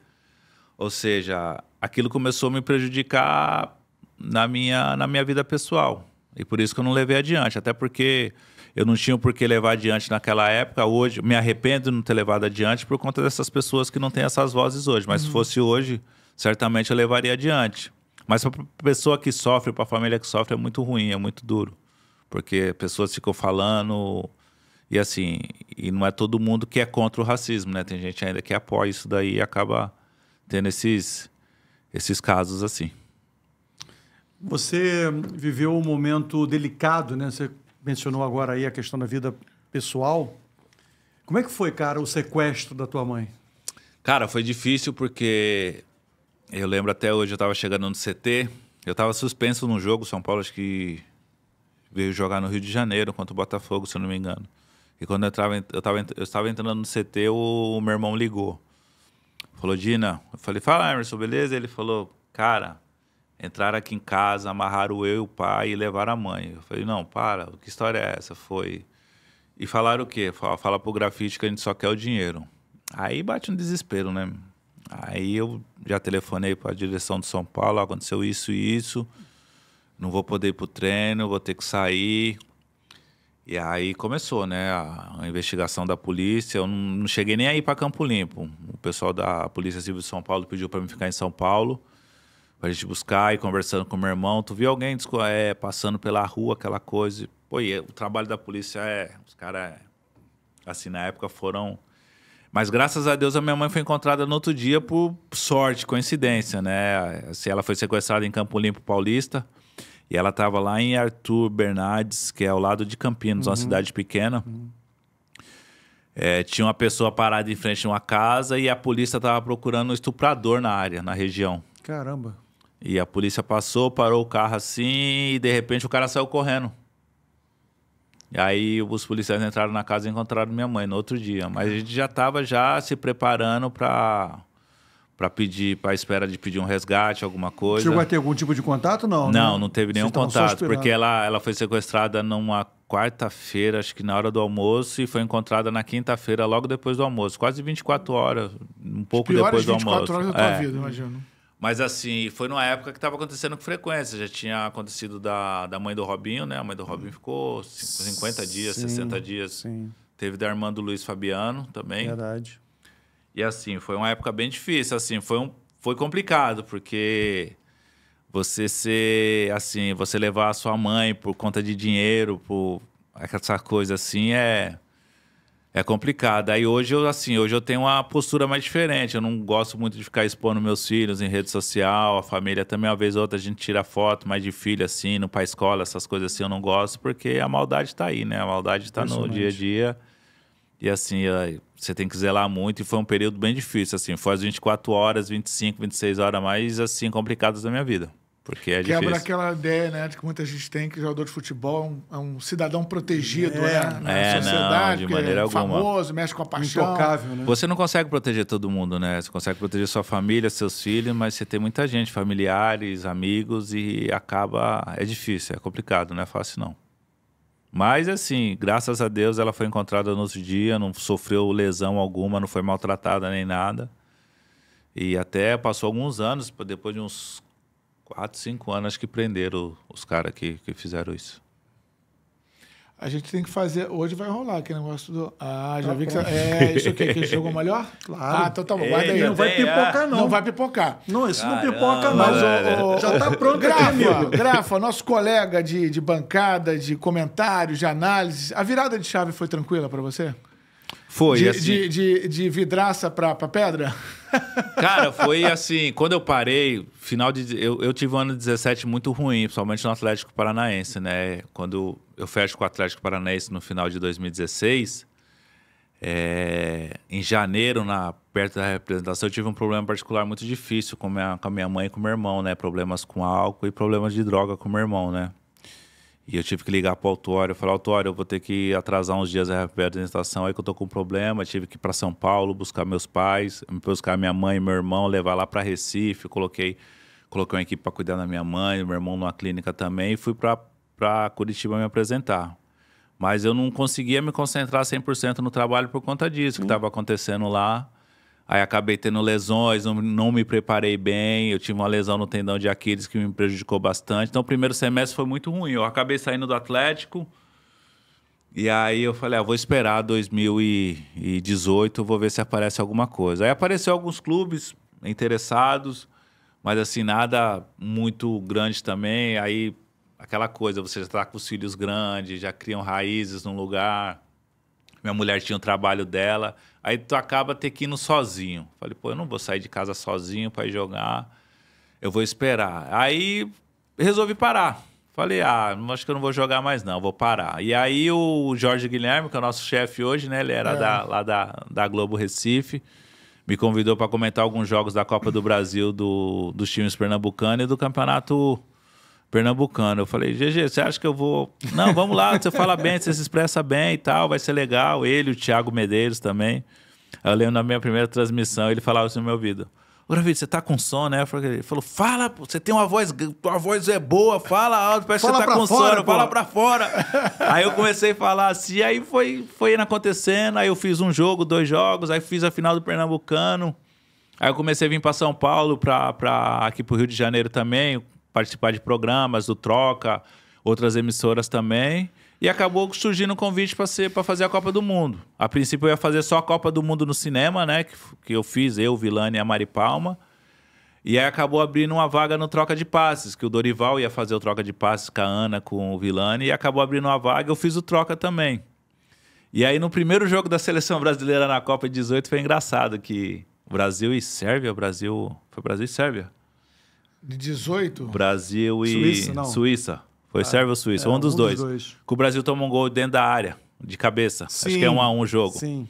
Ou seja, aquilo começou a me prejudicar na minha vida pessoal. E por isso que eu não levei adiante, até porque eu não tinha por que levar adiante naquela época. Hoje, me arrependo de não ter levado adiante por conta dessas pessoas que não têm essas vozes hoje. Mas se fosse hoje, certamente eu levaria adiante. Mas para a pessoa que sofre, para a família que sofre, é muito ruim, é muito duro. Porque pessoas ficam falando... E assim, e não é todo mundo que é contra o racismo, né? Tem gente ainda que apoia isso daí e acaba tendo esses casos assim. Você viveu um momento delicado, né? Você mencionou agora aí a questão da vida pessoal. Como é que foi, cara, o sequestro da tua mãe? Cara, foi difícil porque... Eu lembro até hoje, eu estava chegando no CT, eu estava suspenso num jogo, São Paulo acho que veio jogar no Rio de Janeiro contra o Botafogo, se eu não me engano. E quando eu estava entrando no CT, o meu irmão ligou. Falou, Dina, eu falei, fala Emerson, beleza? Ele falou, cara, entraram aqui em casa, amarraram eu e o pai e levaram a mãe. Eu falei, não, para, que história é essa? Foi... E falaram o quê? Fala pro grafite que a gente só quer o dinheiro. Aí bate um desespero, né? Aí eu já telefonei para a direção de São Paulo, aconteceu isso e isso. não vou poder ir pro treino, vou ter que sair. E aí começou, né, a investigação da polícia. Eu não cheguei nem a ir para Campo Limpo. O pessoal da Polícia Civil de São Paulo pediu para mim ficar em São Paulo, pra gente buscar e conversando com meu irmão. Tu viu alguém passando pela rua, aquela coisa. Pô, e o trabalho da polícia os caras, assim, na época foram... Mas graças a Deus a minha mãe foi encontrada no outro dia por sorte, coincidência, né? Assim, ela foi sequestrada em Campo Limpo Paulista e ela estava lá em Arthur Bernardes, que é ao lado de Campinas, uma cidade pequena. Tinha uma pessoa parada em frente a uma casa e a polícia estava procurando um estuprador na área, na região. Caramba. E a polícia passou, parou o carro assim e de repente o cara saiu correndo. E aí os policiais entraram na casa e encontraram minha mãe no outro dia. Mas a gente já estava se preparando para espera de pedir um resgate, alguma coisa. Chegou a ter algum tipo de contato, não? Não, né? não teve nenhum contato, porque ela foi sequestrada numa quarta-feira, acho que na hora do almoço, e foi encontrada na quinta-feira, logo depois do almoço. Quase 24 horas, um pouco depois do almoço. 24 horas da tua vida, imagino. Mas assim, foi numa época que estava acontecendo com frequência. Já tinha acontecido da mãe do Robinho, né? A mãe do Robinho ficou 50 dias, 60 dias. Sim. Teve da irmã do Luiz Fabiano também. Verdade. E assim, foi uma época bem difícil. Assim, foi complicado, porque você você levar a sua mãe por conta de dinheiro, por essa coisa assim, é complicado. Aí hoje eu tenho uma postura mais diferente. Eu não gosto muito de ficar expondo meus filhos em rede social, a família também, uma vez ou outra a gente tira foto mais de filho, assim, no pra escola, essas coisas assim, eu não gosto, porque a maldade tá aí, né? A maldade tá no dia a dia. E assim, você tem que zelar muito, e foi um período bem difícil, assim. Foi as 24 horas, 25, 26 horas mais, assim, complicadas da minha vida. Porque é difícil. Quebra aquela ideia, né, de que muita gente tem que jogador de futebol é um cidadão protegido, né, na sociedade, não, de maneira alguma. Famoso, mexe com a paixão. Intocável, né? Você não consegue proteger todo mundo, né? Você consegue proteger sua família, seus filhos, mas você tem muita gente, familiares, amigos, e é difícil, é complicado, não é fácil não. Mas assim, graças a Deus ela foi encontrada no outro dia, não sofreu lesão alguma, não foi maltratada nem nada. E até passou alguns anos, depois de uns 4, 5 anos, acho que prenderam os caras que fizeram isso. A gente tem que fazer... Hoje vai rolar aquele negócio do... já vi que... isso aqui que jogou melhor? Claro. Então tá bom, guarda aí. Não vai pipocar, não. Não vai pipocar. Não, isso Caramba, não pipoca, não. Já tá pronto Grafa, nosso colega de bancada, de comentários, de análise. A virada de chave foi tranquila pra você? Foi, de vidraça pra pedra? Cara, foi assim, quando eu parei, eu tive um ano de 17 muito ruim, principalmente no Atlético Paranaense, né? Quando eu fecho com o Atlético Paranaense no final de 2016, em janeiro, perto da representação, eu tive um problema particular muito difícil com a minha mãe e com o meu irmão, né? Problemas com álcool e problemas de droga com o meu irmão, né? E eu tive que ligar para o Autório, eu falei, Autório, eu vou ter que atrasar uns dias a representação, aí que eu tô com um problema, tive que ir para São Paulo buscar meus pais, buscar minha mãe e meu irmão, levar lá para Recife, coloquei uma equipe para cuidar da minha mãe, meu irmão numa clínica também, e fui para Curitiba me apresentar. Mas eu não conseguia me concentrar 100% no trabalho por conta disso que estava acontecendo lá. Aí acabei tendo lesões, não me preparei bem, eu tive uma lesão no tendão de Aquiles que me prejudicou bastante. Então o primeiro semestre foi muito ruim. Eu acabei saindo do Atlético e aí eu falei, vou esperar 2018, vou ver se aparece alguma coisa. Aí apareceu alguns clubes interessados, mas assim, nada muito grande também. Aí aquela coisa, você já está com os filhos grandes, já criam raízes num lugar. Minha mulher tinha o trabalho dela. Aí tu acaba ter que ir sozinho. Falei, eu não vou sair de casa sozinho para ir jogar. Eu vou esperar. Aí resolvi parar. Falei, acho que eu não vou jogar mais não, vou parar. E aí o Jorge Guilherme, que é o nosso chefe hoje, né? Ele era lá da Globo Recife. Me convidou para comentar alguns jogos da Copa do Brasil dos times pernambucanos e do Campeonato Pernambucano. Eu falei, GG, você acha que eu vou... Não, vamos lá, você fala bem, você se expressa bem e tal, vai ser legal. Ele, o Thiago Medeiros também. Eu lembro na minha primeira transmissão, ele falava assim no meu ouvido, ô David, você tá com sono, né? Ele falou, fala, pô, você tem uma voz é boa, fala alto, parece que você tá com sono, fala pra fora. Aí eu comecei a falar assim, aí foi indo acontecendo, aí eu fiz um jogo, 2 jogos, aí fiz a final do Pernambucano, aí eu comecei a vir pra São Paulo, aqui pro Rio de Janeiro também. participar de programas do Troca, outras emissoras também. E acabou surgindo um convite para fazer a Copa do Mundo. A princípio eu ia fazer só a Copa do Mundo no cinema, né? Que eu fiz, eu, Vilani e a Mari Palma. E aí acabou abrindo uma vaga no Troca de Passes, que o Dorival ia fazer o Troca de Passes com a Ana, com o Vilani, e acabou abrindo uma vaga, eu fiz o Troca também. E aí no primeiro jogo da Seleção Brasileira na Copa de 18 foi engraçado, que Brasil e Sérvia, foi Brasil e Sérvia? De 18? Brasil e Suíça. Foi Sérvia ou Suíça? Um dos dois. Que o Brasil tomou um gol dentro da área, de cabeça. Sim, acho que é 1-1 o jogo. Sim.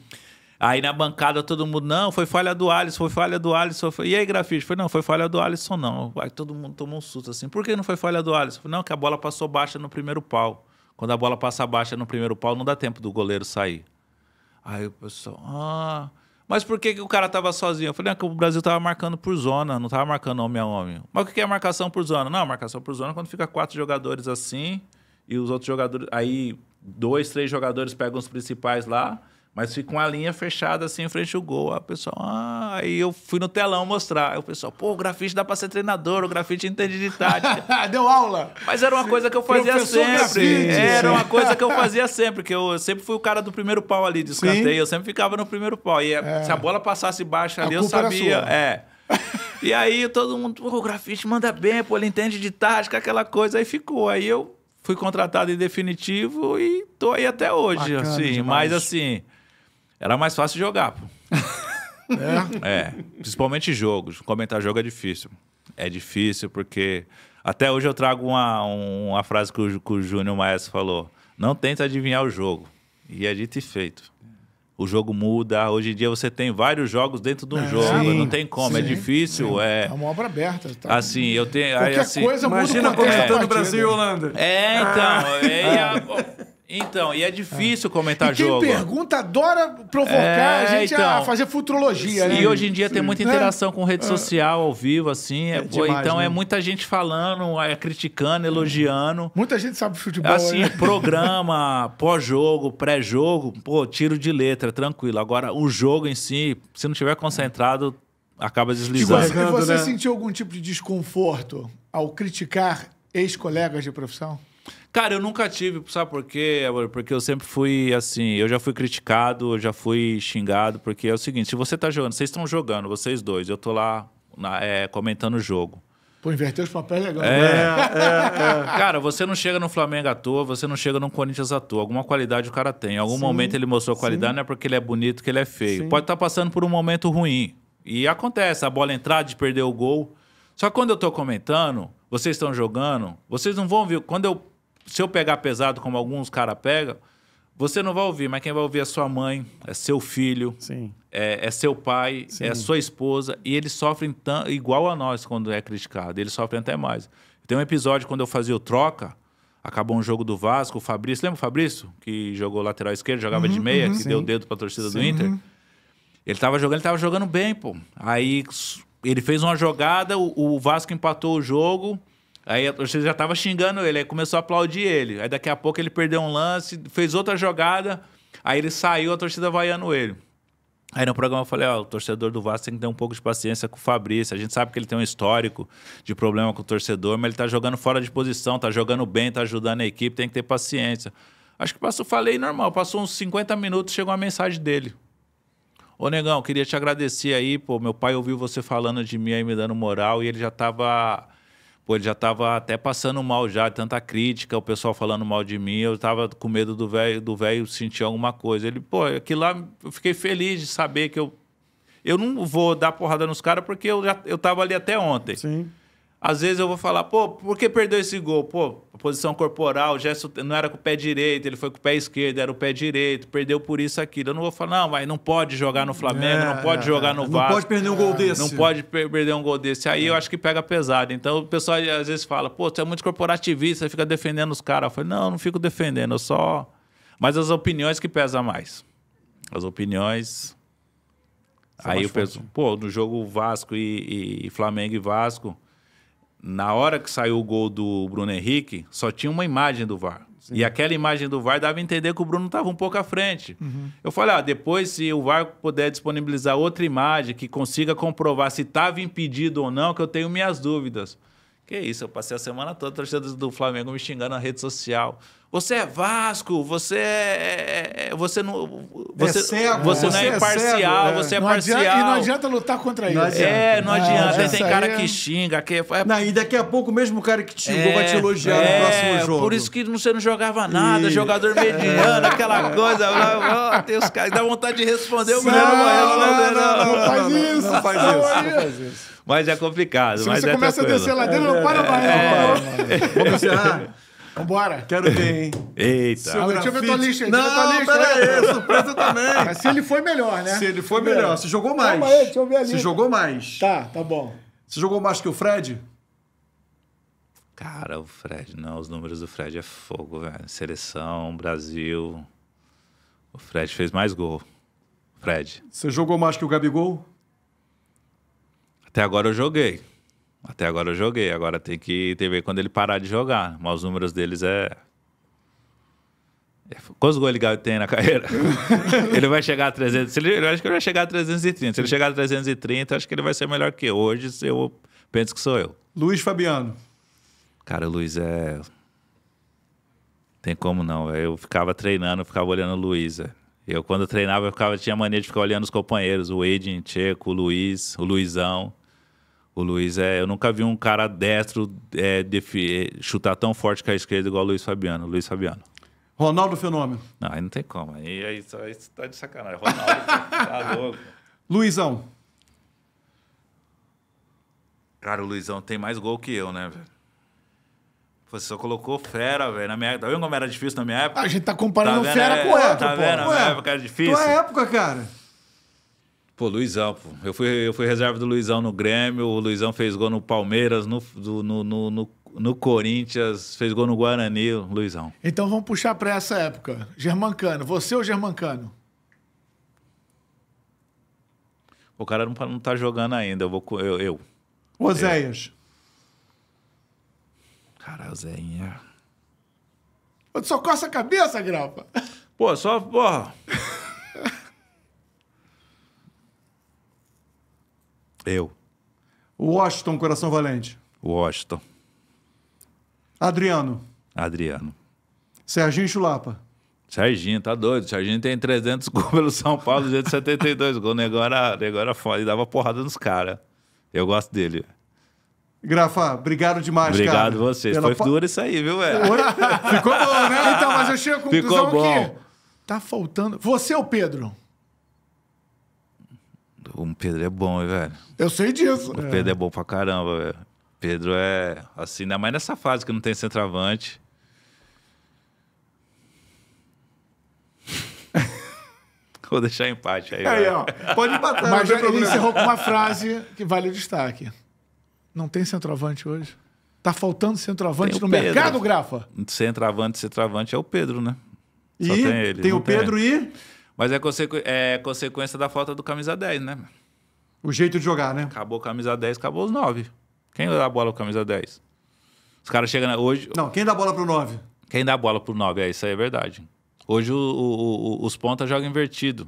Aí na bancada todo mundo, não, foi falha do Alisson, foi falha do Alisson. E aí, Grafite? Não, foi falha do Alisson, não. Aí todo mundo tomou um susto assim. Por que não foi falha do Alisson? Não, que a bola passou baixa no primeiro pau. Quando a bola passa baixa no primeiro pau, não dá tempo do goleiro sair. Aí o pessoal, mas por que o cara tava sozinho? Eu falei, que o Brasil tava marcando por zona, não tava marcando homem a homem. Mas o que é marcação por zona? Não, marcação por zona é quando fica 4 jogadores assim e os outros jogadores... Aí 2, 3 jogadores pegam os principais lá, mas fica uma linha fechada assim em frente ao gol. Aí o pessoal, aí eu fui no telão mostrar. Aí o pessoal, pô, o Grafite dá pra ser treinador, o Grafite entende de tática. Deu aula. Mas era uma coisa que eu fazia Professor sempre. Grafite. Era uma coisa que eu fazia sempre, que eu sempre fui o cara do primeiro pau ali de escanteio. Eu sempre ficava no primeiro pau. E se a bola passasse baixa ali, eu sabia. E aí todo mundo, pô, o Grafite manda bem, pô, ele entende de tática, aquela coisa. Aí ficou. Aí eu fui contratado em definitivo e tô aí até hoje. Bacana assim. demais. Mas assim, era mais fácil jogar, pô. Principalmente jogos. Comentar jogo é difícil. É difícil porque... Até hoje eu trago uma frase que o Júnior Maestro falou. Não tenta adivinhar o jogo. E é dito e feito. O jogo muda. Hoje em dia você tem vários jogos dentro de um jogo. Não tem como. É difícil. É uma obra aberta. Tá? Assim, eu tenho... Qualquer assim, coisa muda. Imagina comentando Brasil e Holanda. Então, e é difícil comentar quem jogo. Pergunta adora provocar a gente a fazer futurologia, né? E hoje em dia tem muita interação com rede social, ao vivo, assim. Demais, então né? é muita gente falando, criticando, elogiando. Muita gente sabe futebol, Assim, né? programa, pós-jogo, pré-jogo, pô, tiro de letra, tranquilo. Agora, o jogo em si, se não tiver concentrado, acaba deslizando. E você sentiu algum tipo de desconforto ao criticar ex-colegas de profissão? Cara, eu nunca tive, sabe por quê? Porque eu sempre fui assim, eu já fui criticado, eu já fui xingado, porque é o seguinte, se você tá jogando, vocês estão jogando, vocês dois, eu tô lá comentando o jogo. Pô, inverter os papéis é legal. Cara, você não chega no Flamengo à toa, você não chega no Corinthians à toa. Alguma qualidade o cara tem. Em algum momento ele mostrou qualidade, não é porque ele é bonito que ele é feio. Sim. Pode estar passando por um momento ruim. E acontece, a bola entrar, de perder o gol. Só que quando eu tô comentando, vocês estão jogando, vocês não vão ouvir. Se eu pegar pesado, como alguns caras pegam, você não vai ouvir, mas quem vai ouvir é sua mãe, é seu filho, é seu pai, é sua esposa, e eles sofrem igual a nós quando é criticado, eles sofrem até mais. Tem um episódio quando eu fazia o Troca, acabou um jogo do Vasco, o Fabrício, lembra o Fabrício? Que jogou lateral esquerdo, jogava de meia, que deu o dedo pra torcida do Inter? Ele tava jogando bem, pô. Aí ele fez uma jogada, o Vasco empatou o jogo... Aí a torcida já estava xingando ele, aí começou a aplaudir ele. Aí daqui a pouco ele perdeu um lance, fez outra jogada, aí ele saiu, a torcida vaiando ele. Aí no programa eu falei, o torcedor do Vasco tem que ter um pouco de paciência com o Fabrício. A gente sabe que ele tem um histórico de problema com o torcedor, mas ele tá jogando fora de posição, tá jogando bem, tá ajudando a equipe, tem que ter paciência. Acho que falei normal, passou uns 50 minutos, chegou uma mensagem dele. Ô, Negão, queria te agradecer aí, pô, meu pai ouviu você falando de mim aí, me dando moral, e ele já tava... Pô, ele já tava até passando mal já, tanta crítica, o pessoal falando mal de mim, eu tava com medo do velho sentir alguma coisa. Ele, pô, aquilo lá, eu fiquei feliz de saber que eu não vou dar porrada nos caras porque eu tava ali até ontem. Sim. Às vezes eu vou falar, pô, por que perdeu esse gol? Pô, a posição corporal, o gesto não era com o pé direito, ele foi com o pé esquerdo, era o pé direito, perdeu por isso, aquilo. Eu não vou falar, não, mas não pode jogar no Flamengo, não pode jogar no Vasco. Não pode perder um gol desse. Não pode perder um gol desse. Aí eu acho que pega pesado. Então o pessoal às vezes fala, pô, você é muito corporativista, você fica defendendo os caras. Eu falei, não fico defendendo, eu só... Mas as opiniões que pesam mais. As opiniões... Aí eu penso, pô, no jogo Vasco e Flamengo e Vasco... Na hora que saiu o gol do Bruno Henrique, só tinha uma imagem do VAR. Sim. E aquela imagem do VAR dava a entender que o Bruno estava um pouco à frente. Eu falei, depois se o VAR puder disponibilizar outra imagem que consiga comprovar se estava impedido ou não, que eu tenho minhas dúvidas. Que isso, eu passei a semana toda a torcida do Flamengo me xingando na rede social. Você é Vasco, você não... Você, cego, você não é imparcial, cego, você é Não parcial. adianta, e não adianta lutar contra isso. Não adianta. Não adianta. essa Tem cara aí é- que xinga, que... Não, e daqui a pouco mesmo o cara que te xingou vai te elogiar no próximo jogo. Por isso que você não jogava nada, jogador mediano, aquela coisa. Tem os caras, dá vontade de responder o menino morrendo. Não faz isso. Não faz não isso, aí. não faz isso. Mas é complicado. Se mas você é começa a tranquilo. descer lá dentro, não para mais. Vamos encerrar? Vambora. Quero ver, hein? Eita. Seu Deixa eu ver tua grafite. lista aí, deixa eu ver tua Não, lista pera aí. aí, surpresa também. Mas se ele foi melhor, né? Se ele foi melhor, se jogou mais. Calma aí, deixa eu ver ali. Se jogou mais. Tá bom. Se jogou mais que o Fred? Cara, o Fred, não, os números do Fred é fogo, velho. Seleção, Brasil. O Fred fez mais gol. Fred. Você jogou mais que o Gabigol? Até agora eu joguei. Agora tem que ver quando ele parar de jogar. Mas os números deles Quantos gols ele tem na carreira? Ele vai chegar a 300. Eu acho que ele vai chegar a 330. Se ele chegar a 330, acho que ele vai ser melhor que eu. Hoje eu penso que sou eu. Luiz Fabiano. Cara, o Luiz Tem como não, velho. Eu ficava treinando, eu ficava olhando o Luiz, velho. Eu, quando treinava, tinha mania de ficar olhando os companheiros. O Edin, Tcheco, o Luiz, o Luizão. O Luiz eu nunca vi um cara destro chutar tão forte com a esquerda igual o Luiz Fabiano. Ronaldo Fenômeno. Não, aí não tem como. Aí tá de sacanagem. Ronaldo, tá louco. Luizão. Cara, o Luizão tem mais gol que eu, né, velho? Você só colocou fera, velho. Tá vendo como era difícil na minha época? A gente tá comparando Tá vendo, fera com outro, Tá pô. vendo? Na minha Ué, época era difícil. Tua época, cara. Pô, Luizão, pô. Eu fui reserva do Luizão no Grêmio. O Luizão fez gol no Palmeiras, no Corinthians, fez gol no Guarani, o Luizão. Então vamos puxar pra essa época. Germancano. Você ou Germancano? O cara não tá jogando ainda. Eu. Oséias. Cara, o Zéinha. Tu só coça a cabeça, Grapa. Pô, só, porra. Eu. Washington Coração Valente. Washington. Adriano. Serginho Chulapa. Serginho, tá doido. Serginho tem 300 gols pelo São Paulo, 272 gols. O negócio era foda. Ele dava porrada nos caras. Eu gosto dele. Grafa, obrigado demais, cara. Obrigado vocês. Foi duro isso aí, viu, velho? Ficou bom, né? Então, mas eu chego à Ficou conclusão bom. que tá faltando... Você ou Pedro? O Pedro é bom, hein, velho? Eu sei disso. O Pedro é bom pra caramba, velho. Pedro assim, ainda mais nessa fase que não tem centroavante. Vou deixar empate aí. Aí, velho. ó. Pode empatar, Mas não tem ele problema. encerrou com uma frase que vale o destaque. Não tem centroavante hoje? Tá faltando centroavante Tem o no Pedro. mercado, Grafa? Centroavante é o Pedro, né? E Só tem ele. tem não o Pedro e Mas é consequência da falta do camisa 10, né? o jeito de jogar, né? Acabou o camisa 10, acabou os 9. Quem dá a bola pro camisa 10? Os caras chegam hoje... Não, quem dá a bola pro 9? Quem dá a bola pro 9? Isso aí é verdade. Hoje os pontas jogam invertido.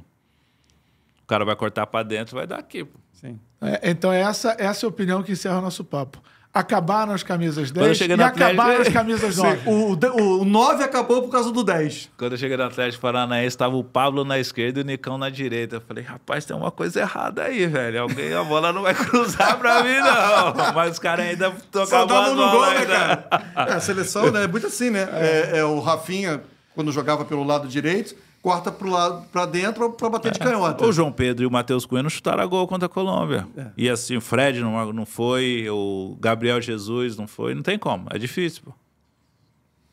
O cara vai cortar pra dentro, vai dar aqui. Pô. Sim. Então essa é a opinião que encerra o nosso papo. Acabaram as camisas Quando eu 10 cheguei e no Atlético- acabaram as camisas 9. O 9 acabou por causa do 10. Quando eu cheguei no Atlético Paranaense, estava o Pablo na esquerda e o Nicão na direita. Eu falei, rapaz, tem uma coisa errada aí, velho. A bola não vai cruzar pra mim, não. Mas os caras ainda Só tocavam davam as no gol, bolas né, ainda. cara? A seleção, né? É muito assim, né? O Rafinha, quando jogava pelo lado direito, corta pro lado, pra dentro pra bater de canhota. O João Pedro e o Matheus Cunha não chutaram a gol contra a Colômbia. E assim, o Fred não foi, o Gabriel Jesus não foi. Não tem como, é difícil, pô.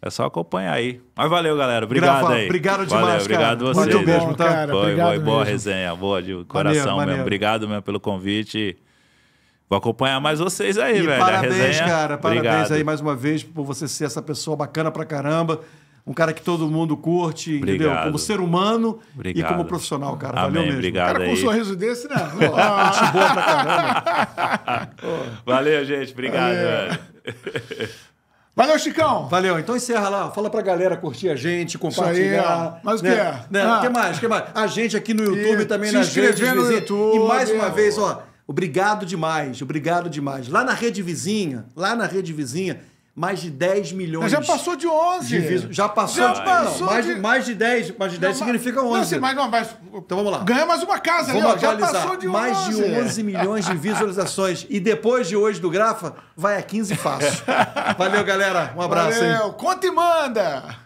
É só acompanhar aí. Mas valeu, galera. Obrigado Grafa, aí. obrigado Valeu, demais, obrigado cara. vocês. Muito mesmo, tá? cara. Foi Obrigado boa mesmo. resenha, boa de coração maneiro. mesmo. Obrigado mesmo pelo convite. Vou acompanhar mais vocês aí, E velho. parabéns, a resenha. cara. Parabéns Obrigado. aí mais uma vez por você ser essa pessoa bacana pra caramba. Um cara que todo mundo curte, entendeu? Obrigado. Como ser humano Obrigado. e como profissional, cara. Amém, Valeu mesmo. obrigado. Cara com um aí. sorriso desse, né? Gente boa pra caramba. Valeu, gente. Obrigado, velho. Valeu, Chicão. Valeu. Então encerra lá. Fala pra galera curtir a gente, compartilhar. ó. Mas o né? que é? Né? Ah. O que mais? A gente aqui no YouTube E também se nas redes inscrever no vizinhas. YouTube, E mais uma vez, ó. Obrigado demais, obrigado demais. Lá na rede vizinha, mais de 10 milhões. Já passou de 11. Já passou. Mais de 10 significa 11. Não, sim, mas então vamos lá. Ganha mais uma casa, vamos ali, ó. atualizar. Já passou de 11. Mais de 11 milhões de visualizações. E depois de hoje do Grafa, vai a 15 fácil. Valeu, galera. Um abraço. Valeu. Conta e manda.